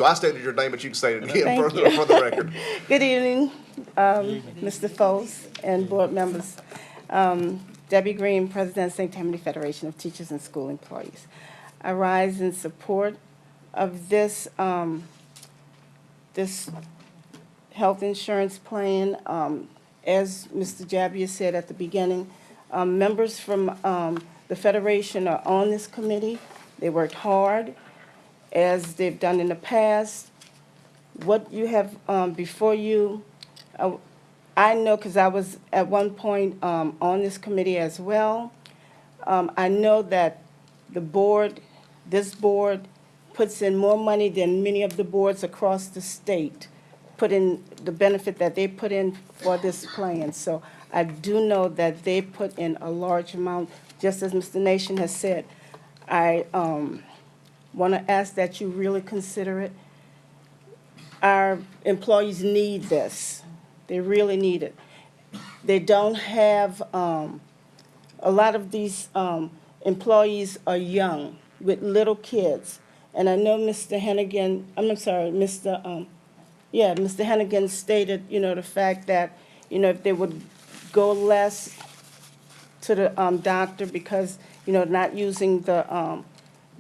I stated your name, but you can state it again for the record. Good evening, Mr. Foles and board members. Debbie Green, President, St. Tammany Federation of Teachers and School Employees. I rise in support of this this health insurance plan. As Mr. Jabbia said at the beginning, members from the Federation are on this committee. They worked hard, as they've done in the past. What you have before you, I know because I was at one point on this committee as well. I know that this board puts in more money than many of the boards across the state, put in the benefit that they put in for this plan. So I do know that they put in a large amount, just as Mr. Nation has said. I want to ask that you really consider it. Our employees need this. They really need it. They don't have, a lot of these employees are young with little kids. And I know Mr. Hennigan, Mr. Hennigan stated, the fact that, if they would go less to the doctor because, not using the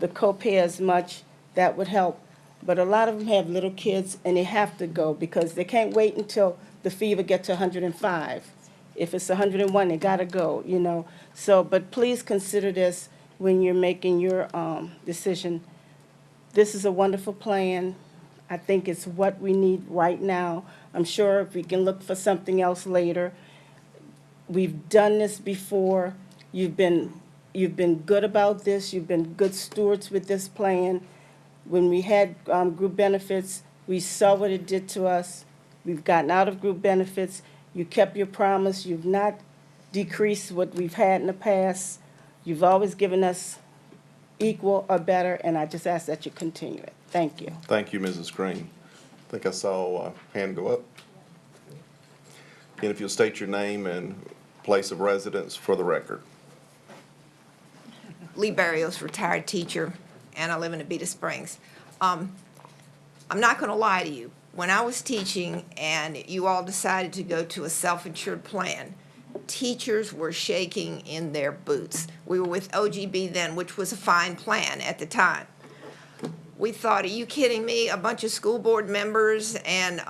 copay as much, that would help. But a lot of them have little kids and they have to go because they can't wait until the fever gets to 105. If it's 101, they gotta go, So, but please consider this when you're making your decision. This is a wonderful plan. I think it's what we need right now. I'm sure if we can look for something else later. We've done this before. You've been good about this. You've been good stewards with this plan. When we had group benefits, we saw what it did to us. We've gotten out of group benefits. You kept your promise. You've not decreased what we've had in the past. You've always given us equal or better, and I just ask that you continue it. Thank you. Thank you, Mrs. Green. I think I saw a hand go up. And if you'll state your name and place of residence for the record. Lee Barrios, retired teacher, and I live in Abita Springs. I'm not going to lie to you. When I was teaching and you all decided to go to a self-insured plan, teachers were shaking in their boots. We were with OGB then, which was a fine plan at the time. We thought, are you kidding me? A bunch of school board members and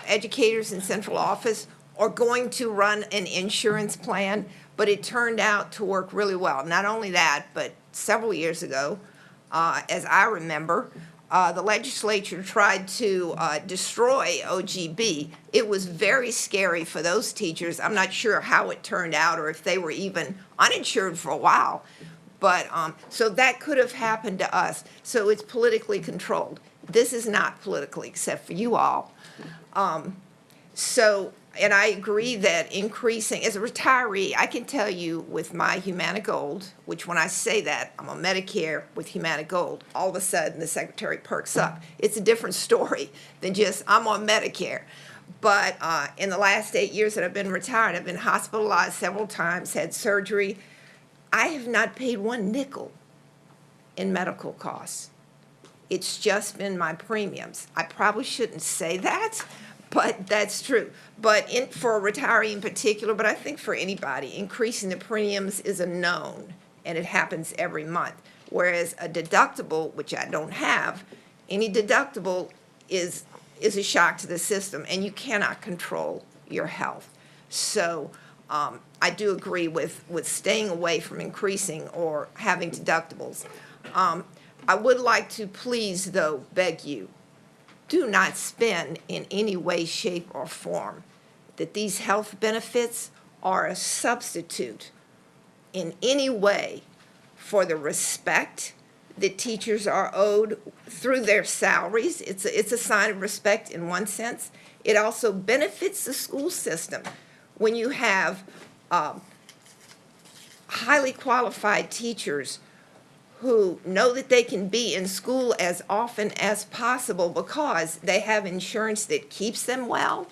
educators in central office are going to run an insurance plan? But it turned out to work really well. Not only that, but several years ago, as I remember, the legislature tried to destroy OGB. It was very scary for those teachers. I'm not sure how it turned out or if they were even uninsured for a while. But so that could have happened to us. So it's politically controlled. This is not politically, except for you all. And I agree that increasing, as a retiree, I can tell you with my Humana Gold, which when I say that, I'm on Medicare with Humana Gold, all of a sudden the secretary perks up. It's a different story than just I'm on Medicare. But in the last 8 years that I've been retired, I've been hospitalized several times, had surgery. I have not paid one nickel in medical costs. It's just been my premiums. I probably shouldn't say that, but that's true. But for a retiree in particular, but I think for anybody, increasing the premiums is a known, and it happens every month. Whereas a deductible, which I don't have, any deductible is a shock to the system, and you cannot control your health. So I do agree with staying away from increasing or having deductibles. I would like to please, though, beg you, do not spin in any way, shape, or form that these health benefits are a substitute in any way for the respect that teachers are owed through their salaries. It's a sign of respect in one sense. It also benefits the school system when you have highly qualified teachers who know that they can be in school as often as possible because they have insurance that keeps them well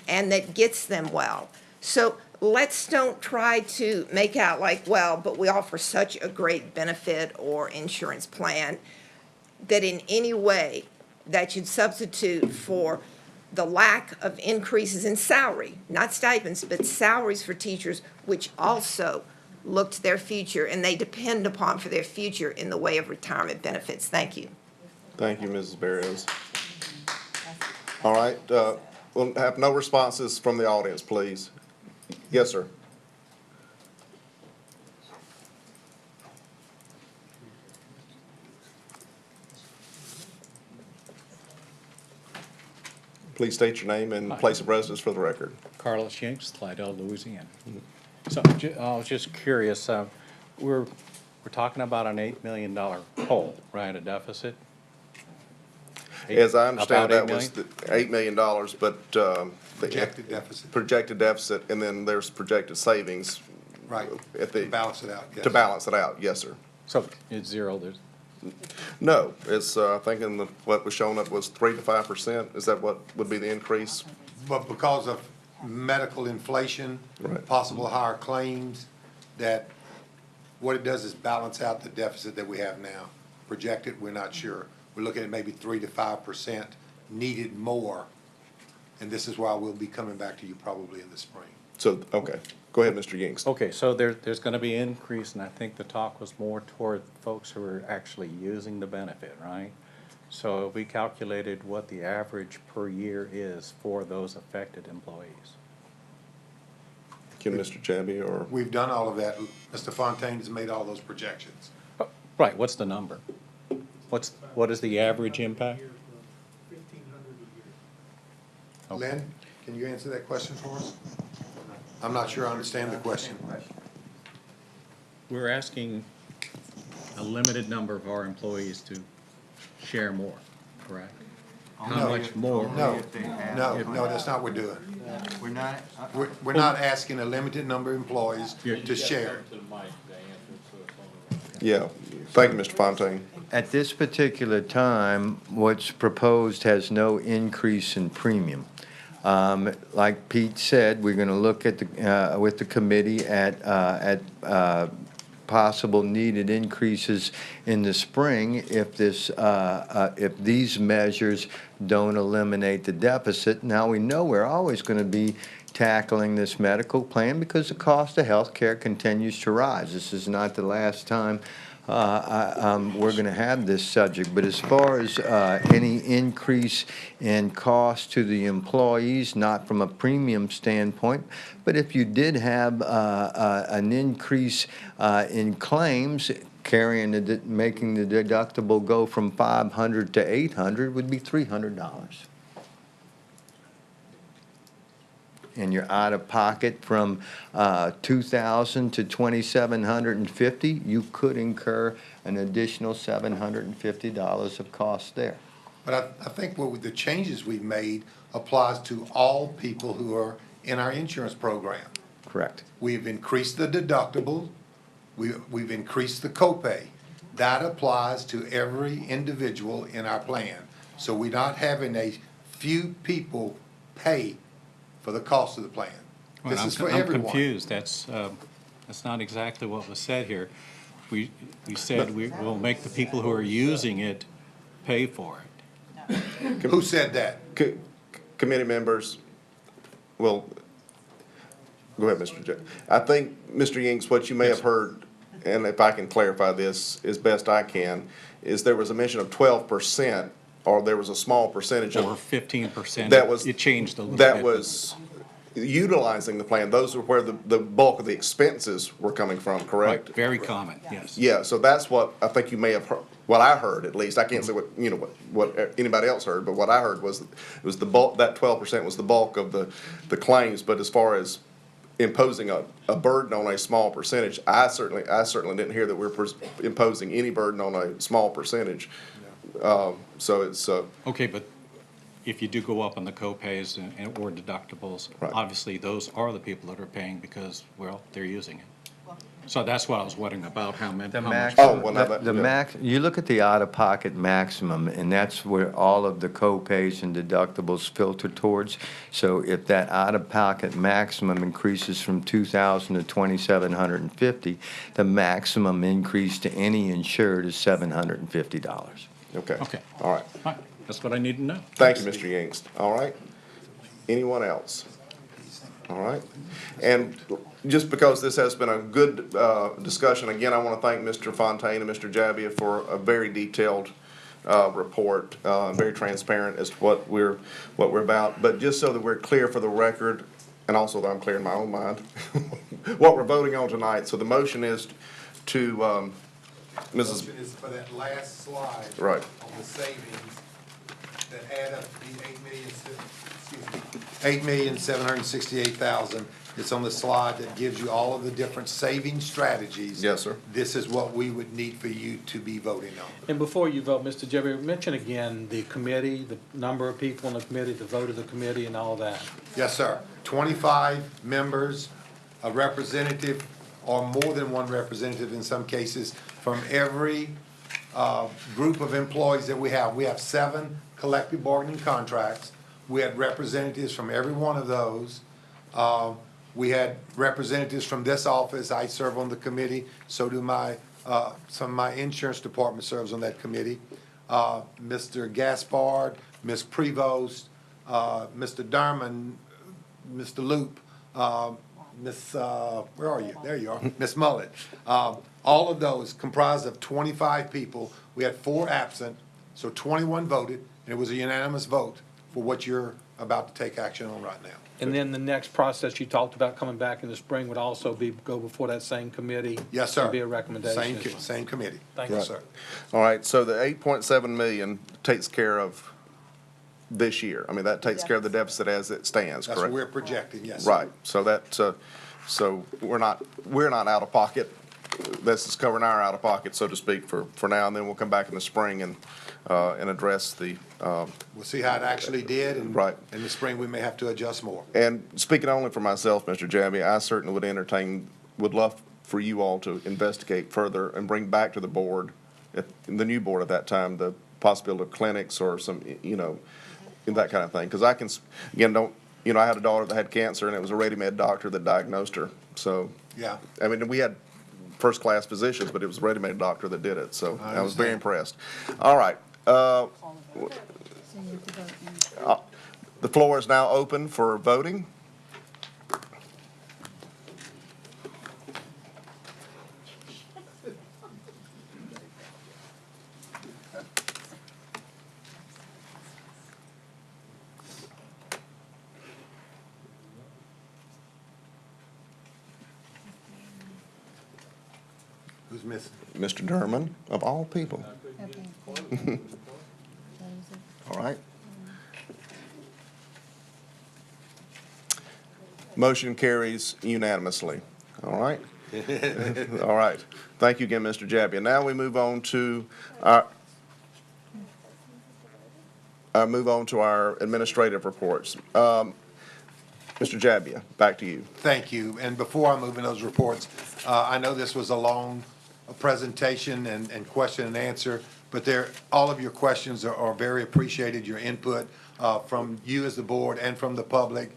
and that gets them well. So let's don't try to make out like, well, but we offer such a great benefit or insurance plan that in any way that should substitute for the lack of increases in salary, not stipends, but salaries for teachers, which also look to their future and they depend upon for their future in the way of retirement benefits. Thank you. Thank you, Mrs. Barrios. All right, we'll have no responses from the audience, please. Yes, sir. Please state your name and place of residence for the record. Carlos Yanks, Slidell, Louisiana. So I was just curious, we're talking about an $8 million hole, right, a deficit? As I understand, About that $8 was the $8 million, but the Projected deficit. projected deficit, and then there's projected savings. Right, At the, to balance it out, yes. to balance it out, yes, sir. So it's zero, there's, No, it's, I think in the, what was shown up was 3 to 5%. Is that what would be the increase? But because of medical inflation, Right. possible higher claims, that what it does is balance out the deficit that we have now. Projected, we're not sure. We're looking at maybe 3 to 5% needed more. And this is why we'll be coming back to you probably in the spring. So, okay, go ahead, Mr. Yingst. okay, so there's gonna be an increase, and I think the talk was more toward folks who are actually using the benefit, right? So we calculated what the average per year is for those affected employees. Can Mr. Chabby or? We've done all of that. Mr. Fontaine has made all those projections. Right, what's the number? What is the average impact? Okay. Lynn, can you answer that question for us? I'm not sure I understand the question. We're asking a limited number of our employees to share more, correct? How No. much more? No, no, that's not what we're doing. We're not, We're not asking a limited number of employees to share. Yeah, thank you, Mr. Fontaine. at this particular time, what's proposed has no increase in premium. Like Pete said, we're going to look at the, with the committee at possible needed increases in the spring if this, if these measures don't eliminate the deficit. Now, we know we're always going to be tackling this medical plan because the cost of health care continues to rise. This is not the last time we're going to have this subject. But as far as any increase in cost to the employees, not from a premium standpoint, but if you did have an increase in claims, carrying making the deductible go from $500 to $800 would be $300. And you're out of pocket from $2,000 to $2,750, you could incur an additional $750 of cost there. But I think the changes we've made applies to all people who are in our insurance program. Correct. We've increased the deductible, we've increased the copay. That applies to every individual in our plan. So we're not having a few people pay for the cost of the plan. This is for everyone. I'm confused. That's not exactly what was said here. We said we'll make the people who are using it pay for it. Who said that? Committee members, well, go ahead, Mr. J. I think, Mr. Yinks, what you may have heard, and if I can clarify this as best I can, is there was a mention of 12%, or there was a small percentage of. Or 15%. That was. It changed a little bit. That was utilizing the plan. Those were where the bulk of the expenses were coming from, correct? Right, very common, yes. Yeah, so that's what I think you may have heard, what I heard at least. I can't say what, you know, what anybody else heard, but what I heard was the bulk, that 12% was the bulk of the claims. But as far as imposing a burden on a small percentage, I certainly didn't hear that we're imposing any burden on a small percentage. So it's okay, but if you do go up on the co-pays and or deductibles, right. Obviously those are the people that are paying because, well, they're using it. So that's what I was wondering about, how much. You look at the out-of-pocket maximum, and that's where all of the co-pays and deductibles filter towards. So if that out-of-pocket maximum increases from $2,000 to $2,750, the maximum increase to any insured is $750. Okay. Okay. All right. Fine. That's what I need to know. Thank you, Mr. Yingst. All right. Anyone else? All right. And just because this has been a good discussion, again, I want to thank Mr. Fontaine and Mr. Jabbia for a very detailed report, very transparent as to what we're about. But just so that we're clear for the record, and also that I'm clear in my own mind, what we're voting on tonight. So the motion is to Mrs. Motion is for that last slide. Right. On the savings that add up to be $8,768,000. It's on the slide that gives you all of the different saving strategies. Yes, sir. This is what we would need for you to be voting on. And before you vote, Mr. Jebby, mention again the committee, the number of people in the committee, the vote of the committee, and all that. Yes, sir. 25 members, a representative, or more than one representative in some cases, from every group of employees that we have. We have 7 collective bargaining contracts. We had representatives from every one of those. We had representatives from this office. I serve on the committee. So do some of my insurance department serves on that committee. Mr. Gaspard, Ms. Prevost, Mr. Derman, Mr. Loop, Miss, where are you? There you are, Miss Mullet. All of those comprised of 25 people. We had 4 absent, so 21 voted, and it was a unanimous vote for what you're about to take action on right now. And then the next process you talked about coming back in the spring would also go before that same committee. Yes, sir. And be a recommendation. Same committee. Thank you, Yes, sir. All right, so the 8.7 million takes care of this year. I mean, that takes care of the deficit as it stands, That's correct? what we're projecting, yes. sir. Right, so that, so we're not out of pocket this is covering our out-of-pocket, so to speak, for now, and then we'll come back in the spring and address the, We'll see how it actually did, and Right. in the spring, we may have to adjust more. and speaking only for myself, Mr. Jabby, I certainly would love for you all to investigate further and bring back to the board, the new board at that time, the possibility of clinics or some, that kind of thing. Because I can, again, I had a daughter that had cancer, and it was a ready-made doctor that diagnosed her. So, Yeah. I mean, we had first-class physicians, but it was a ready-made doctor that did it. So I was very impressed. All right. So you have to vote now. The floor is now open for voting. Who's missing? Mr. Derman, of all people. Okay. All right. Motion carries unanimously. All right? All right. Thank you again, Mr. Jabby. And now we move on to our administrative reports. Mr. Jabia, back to you. Thank you. And before I move in those reports, I know this was a long presentation and question and answer, but all of your questions are very appreciated, your input from you as the board and from the public.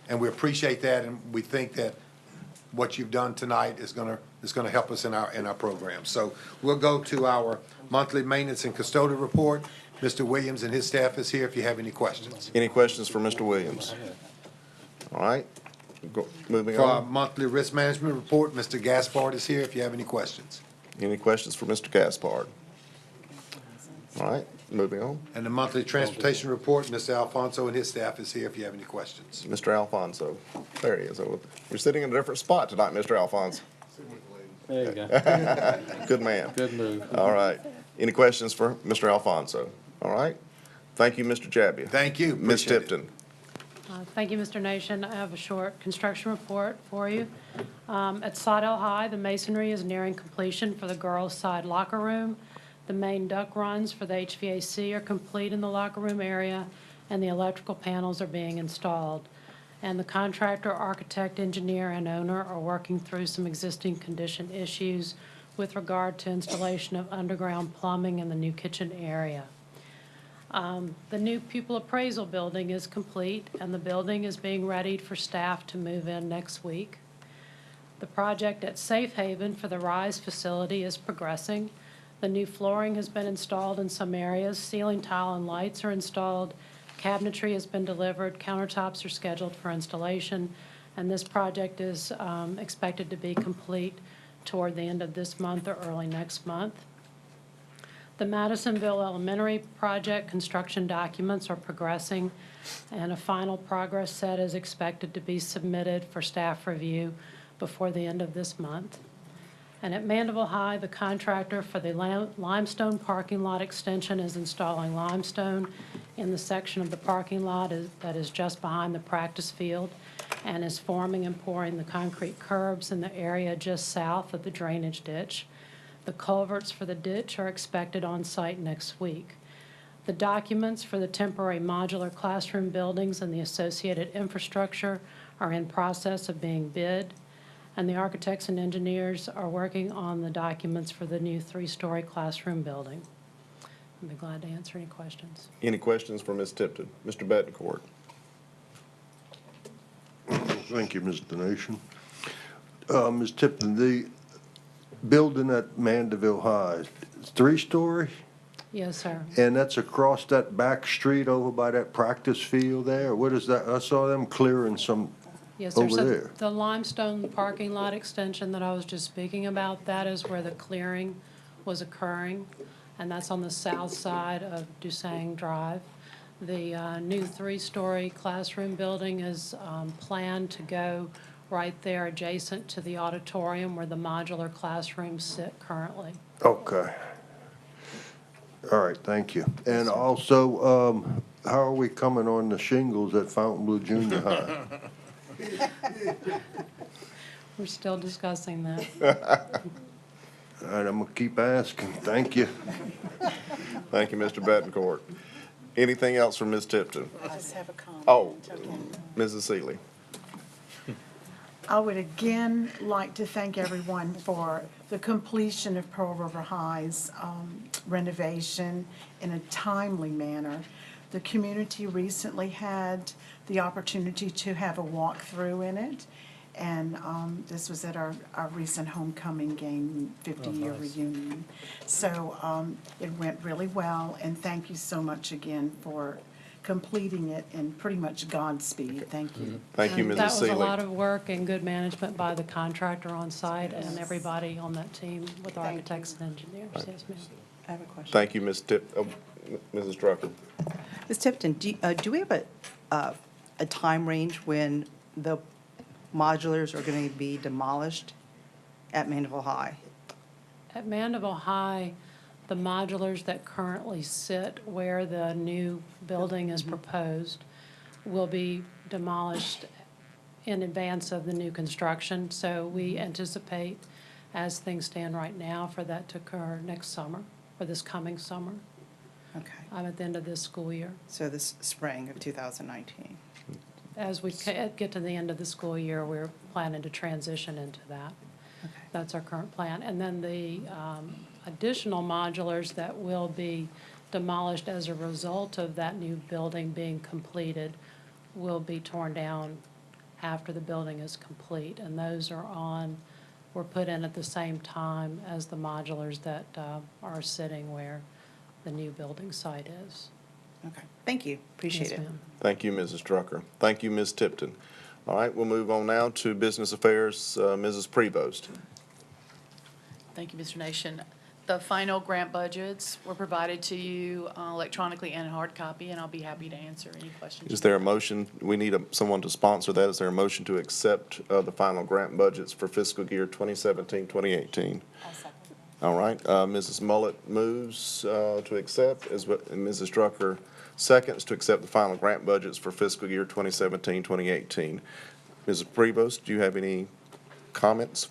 And we appreciate that, and we think that what you've done tonight is gonna help us in our program. So we'll go to our monthly maintenance and custodial report. Mr. Williams and his staff is here if you have any questions. Any questions for Mr. Williams? All right. Moving For our on. monthly risk management report, Mr. Gaspard is here if you have any questions. Any questions for Mr. Gaspard? All right. Moving on. And the monthly transportation report, Mr. Alfonso and his staff is here if you have any questions. Mr. Alfonso. There he is. You're sitting in a different spot tonight, Mr. Alfonso. There you go. Good man. Good move. All right. Any questions for Mr. Alfonso? All right. Thank you, Mr. Jabia. Thank you. Ms. Appreciate it. Tipton. Thank you, Mr. Nation. I have a short construction report for you. At Slidell High, the masonry is nearing completion for the girls' side locker room. The main duct runs for the HVAC are complete in the locker room area, and the electrical panels are being installed. And the contractor, architect, engineer, and owner are working through some existing condition issues with regard to installation of underground plumbing in the new kitchen area. The new pupil appraisal building is complete, and the building is being readied for staff to move in next week. The project at Safe Haven for the RISE facility is progressing. The new flooring has been installed in some areas, ceiling tile and lights are installed, cabinetry has been delivered, countertops are scheduled for installation, and this project is expected to be complete toward the end of this month or early next month. The Madisonville Elementary project construction documents are progressing, and a final progress set is expected to be submitted for staff review before the end of this month. And at Mandeville High, the contractor for the limestone parking lot extension is installing limestone in the section of the parking lot that is just behind the practice field, and is forming and pouring the concrete curbs in the area just south of the drainage ditch. The culverts for the ditch are expected on site next week. The documents for the temporary modular classroom buildings and the associated infrastructure are in process of being bid, and the architects and engineers are working on the documents for the new 3-story classroom building. I'd be glad to answer any questions. Any questions for Ms. Tipton? Mr. Betancourt. Thank you, Mr. Nation. Ms. Tipton, the building at Mandeville High, it's 3-story? Yes, sir. And that's across that back street over by that practice field there? What is that? I saw them clearing some Yes, sir. over So there. the limestone parking lot extension that I was just speaking about, that is where the clearing was occurring, and that's on the south side of Dusang Drive. The new 3-story classroom building is planned to go right there adjacent to the auditorium where the modular classrooms sit currently. Okay. All right, thank you. And also, how are we coming on the shingles at Fontainebleau Junior High? We're still discussing that. All right, I'm gonna keep asking. Thank you. Thank you, Mr. Betancourt. Anything else from Ms. Tipton? I just have a comment. Oh, Okay. Mrs. Seeley. I would again like to thank everyone for the completion of Pearl River High's renovation in a timely manner. The community recently had the opportunity to have a walkthrough in it, and this was at our recent homecoming game, 50-year reunion. So it went really well, and thank you so much again for completing it in pretty much Godspeed. Thank you. Thank you, And Mrs. that was Seeley. a lot of work and good management by the contractor on site and everybody on that team with architects and engineers. Yes, ma'am. I have a question. Thank you, Ms. Mrs. Drucker. Ms. Tipton, do we have a time range when the modulars are going to be demolished at Mandeville High? At Mandeville High, the modulars that currently sit where the new building is proposed will be demolished in advance of the new construction. So we anticipate, as things stand right now, for that to occur next summer, or this coming summer, Okay, at the end of this school year. so this spring of 2019. As we get to the end of the school year, we're planning to transition into that. Okay. That's our current plan. And then the additional modulars that will be demolished as a result of that new building being completed will be torn down after the building is complete. And those were put in at the same time as the modulars that are sitting where the new building site is. Okay, thank you, appreciate Yes, it. ma'am. Thank you, Mrs. Drucker. Thank you, Ms. Tipton. All right, we'll move on now to Business Affairs, Mrs. Prevost. Thank you, Mr. Nation. The final grant budgets were provided to you electronically and hard copy, and I'll be happy to answer any questions. Is there a motion? We need someone to sponsor that. Is there a motion to accept the final grant budgets for fiscal year 2017, 2018? All right, Mrs. Mullet moves to accept, and Mrs. Drucker seconds to accept the final grant budgets for fiscal year 2017, 2018. Mrs. Prevost, do you have any comments?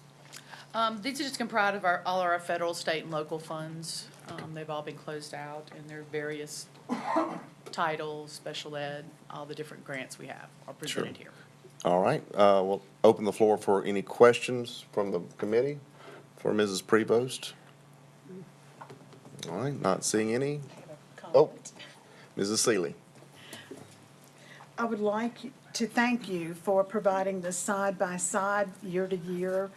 These are just comprised of all our federal, state, and local funds. They've all been closed out, and their various titles, special ed, all the different grants we have are presented here. All right, we'll open the floor for any questions from the committee for Mrs. Prevost. All right, not seeing any. Oh, Mrs. Seeley. I would like to thank you for providing the side-by-side, year-to-year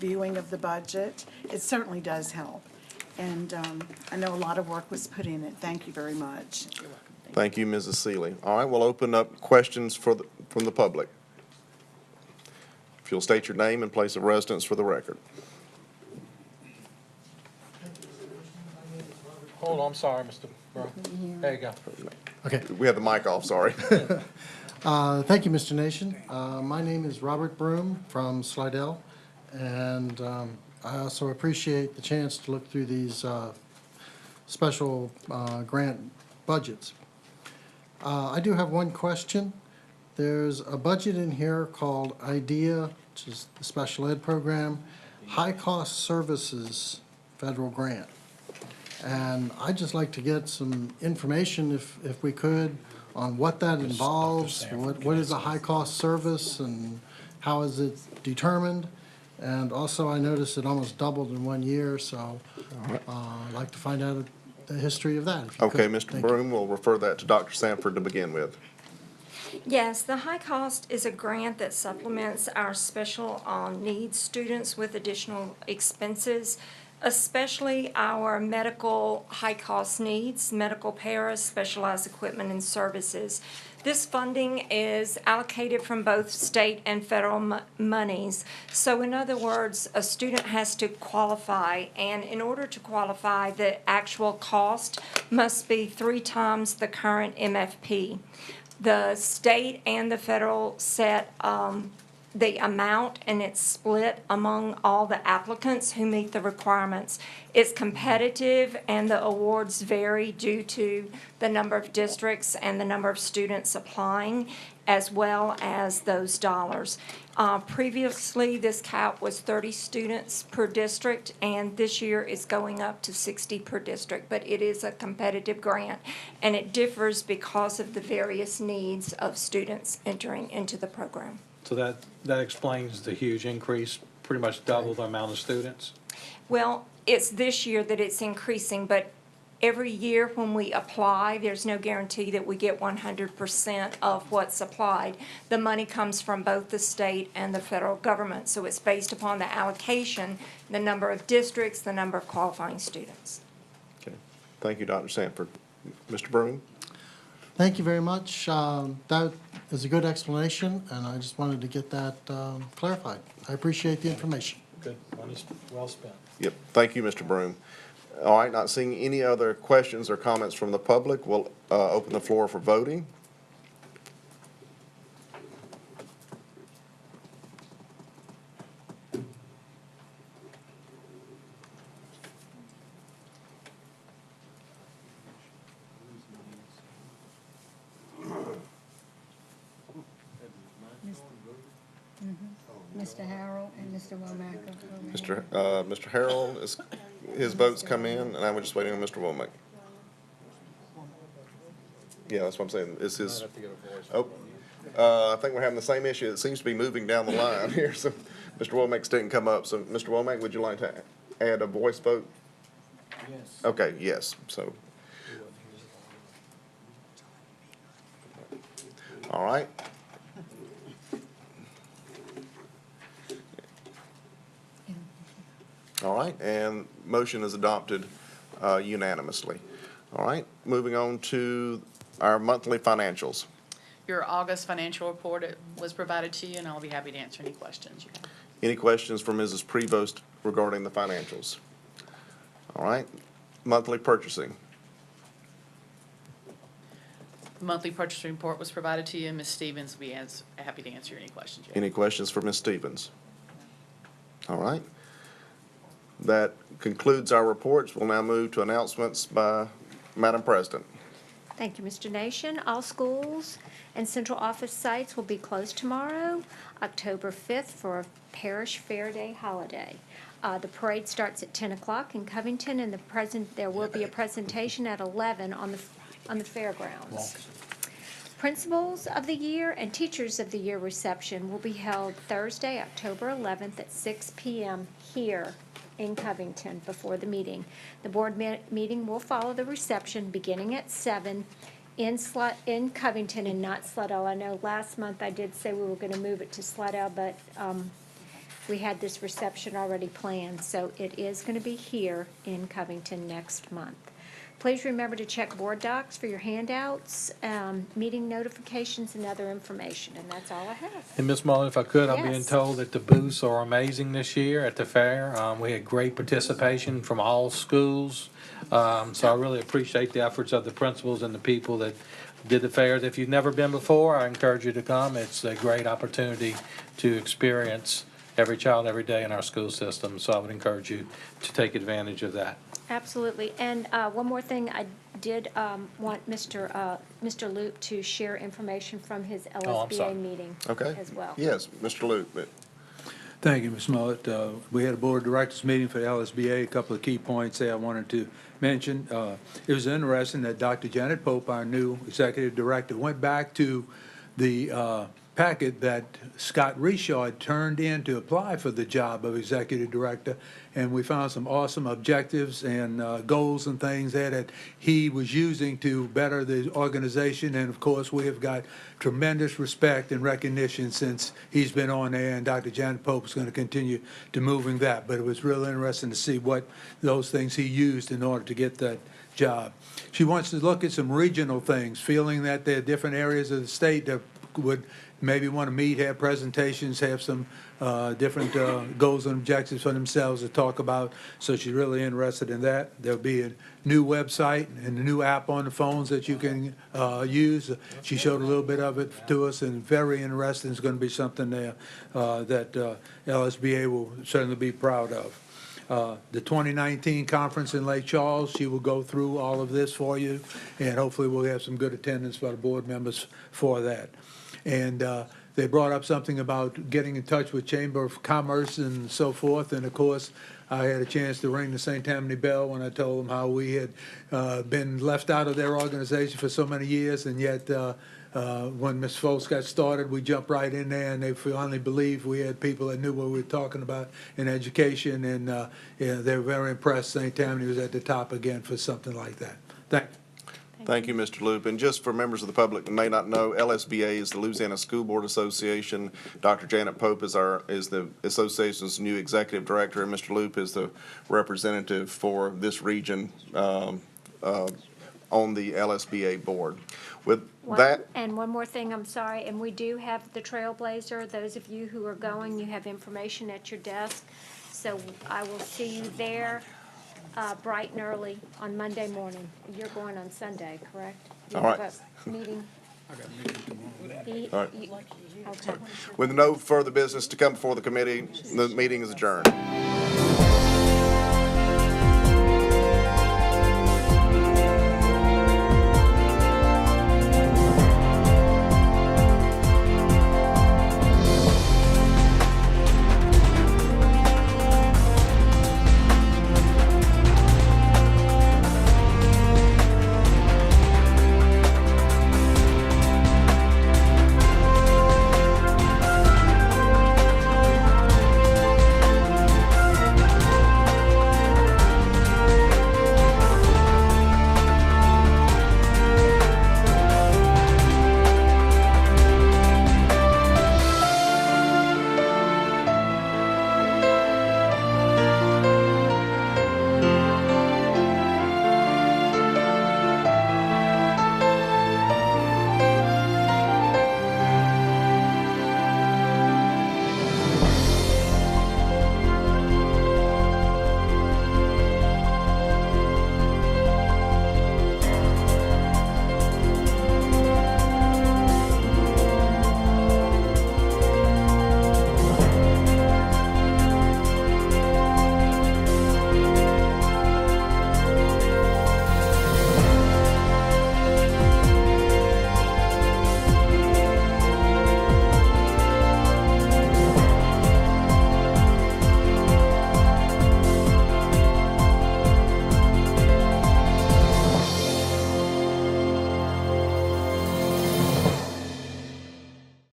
viewing of the budget. It certainly does help. And I know a lot of work was put in it. Thank you very much. You're welcome. Thank you, Mrs. Seeley. All right, we'll open up questions from the public. If you'll state your name and place of residence for the record. Hold on, I'm sorry, Mr. Burrow. There you go. Okay. We have the mic off, sorry. Thank you, Mr. Nation. My name is Robert Broom from Slidell, and I also appreciate the chance to look through these special grant budgets. I do have one question. There's a budget in here called IDEA, which is the special ed program, high-cost services federal grant. And I'd just like to get some information, if we could, on what that involves, what is a high-cost service, and how is it determined? And also, I noticed it almost doubled in 1 year, so I'd like to find out the history of that. Okay, Mr. Broom, we'll refer that to Dr. Sanford to begin with. Yes, the high cost is a grant that supplements our special needs students with additional expenses, especially our medical high-cost needs, medical paras, specialized equipment and services. This funding is allocated from both state and federal monies. So in other words, a student has to qualify, and in order to qualify, the actual cost must be 3 times the current MFP. The state and the federal set the amount, and it's split among all the applicants who meet the requirements. It's competitive, and the awards vary due to the number of districts and the number of students applying, as well as those dollars. Previously, this cap was 30 students per district, and this year it's going up to 60 per district, but it is a competitive grant, and it differs because of the various needs of students entering into the program. So that explains the huge increase, pretty much double the amount of students? Well, it's this year that it's increasing, but every year when we apply, there's no guarantee that we get 100% of what's applied. The money comes from both the state and the federal government, so it's based upon the allocation, the number of districts, the number of qualifying students. Okay. Thank you, Dr. Sanford. Mr. Broom? Thank you very much. That is a good explanation, and I just wanted to get that clarified. I appreciate the information. Good, money's well spent. Yep. Thank you, Mr. Broom. All right, not seeing any other questions or comments from the public, we'll open the floor for voting. Mr. Harrell and Mr. Womack. Mr. Harrell, his votes come in, and I'm just waiting on Mr. Womack. Yeah, that's what I'm saying. Is his, I think we're having the same issue. It seems to be moving down the line here, so Mr. Womack's didn't come up. So, Mr. Womack, would you like to add a voice vote? Yes. Okay, yes, so. All right. All right, and motion is adopted unanimously. All right, moving on to our monthly financials. Your August financial report was provided to you, and I'll be happy to answer any questions you have. Any questions for Mrs. Prevost regarding the financials? All right, monthly purchasing. The monthly purchase report was provided to you, and Ms. Stevens will be happy to answer any questions you have. Any questions for Ms. Stevens? All right. That concludes our reports. We'll now move to announcements by Madam President. Thank you, Mr. Nation. All schools and central office sites will be closed tomorrow, October 5th, for a Parish Fair Day holiday. The parade starts at 10 o'clock in Covington, and there will be a presentation at 11 on the fairgrounds. Principals of the Year and Teachers of the Year reception will be held Thursday, October 11th at 6 p.m. here in Covington before the meeting. The board meeting will follow the reception beginning at 7 in Covington and not Slidell. I know last month I did say we were going to move it to Slidell, but we had this reception already planned, so it is going to be here in Covington next month. Please remember to check board docs for your handouts, meeting notifications, and other information, and that's all I have. And Ms. Mullen, if I could, I'm being Yes. told that the booths are amazing this year at the fair. We had great participation from all schools. So I really appreciate the efforts of the principals and the people that did the fairs. If you've never been before, I encourage you to come. It's a great opportunity to experience every child every day in our school system. So I would encourage you to take advantage of that. Absolutely. And one more thing, I did want Mr. Loop to share information from his I'm sorry. LSBA meeting Okay. as well. Yes, Mr. Luke. Thank you, Ms. Smollett. We had a board of directors meeting for the LSBA. A couple of key points there I wanted to mention. It was interesting that Dr. Janet Pope, our new executive director, went back to the packet that Scott Richard turned in to apply for the job of executive director, and we found some awesome objectives and goals and things there that he was using to better the organization. And of course, we have got tremendous respect and recognition since he's been on there, and Dr. Janet Pope is going to continue to moving that. But it was real interesting to see what those things he used in order to get that job. She wants to look at some regional things, feeling that there are different areas of the state that would maybe want to meet, have presentations, have some different goals and objectives for themselves to talk about. So she's really interested in that. There'll be a new website and a new app on the phones that you can use. She showed a little bit of it to us, and very interesting. It's going to be something there that LSBA will certainly be proud of. The 2019 conference in Lake Charles, she will go through all of this for you, and hopefully we'll have some good attendance by the board members for that. And they brought up something about getting in touch with Chamber of Commerce and so forth, and of course, I had a chance to ring the St. Tammany bell when I told them how we had been left out of their organization for so many years, and yet when Ms. Foltz got started, we jumped right in there, and they finally believed we had people that knew what we were talking about in education, and yeah, they were very impressed. St. Tammany was at the top again for something like that. Thank you. Thank you, Mr. Loop. And just for members of the public that may not know, LSBA is the Louisiana School Board Association. Dr. Janet Pope is the association's new executive director, and Mr. Loop is the representative for this region on the LSBA board. With that, And one more thing, I'm sorry, and we do have the Trailblazer. Those of you who are going, you have information at your desk. So I will see you there bright and early on Monday morning. You're going on Sunday, correct? You All have right. a meeting? I got a meeting tomorrow. All right. Okay. With no further business to come before the committee, the meeting is adjourned.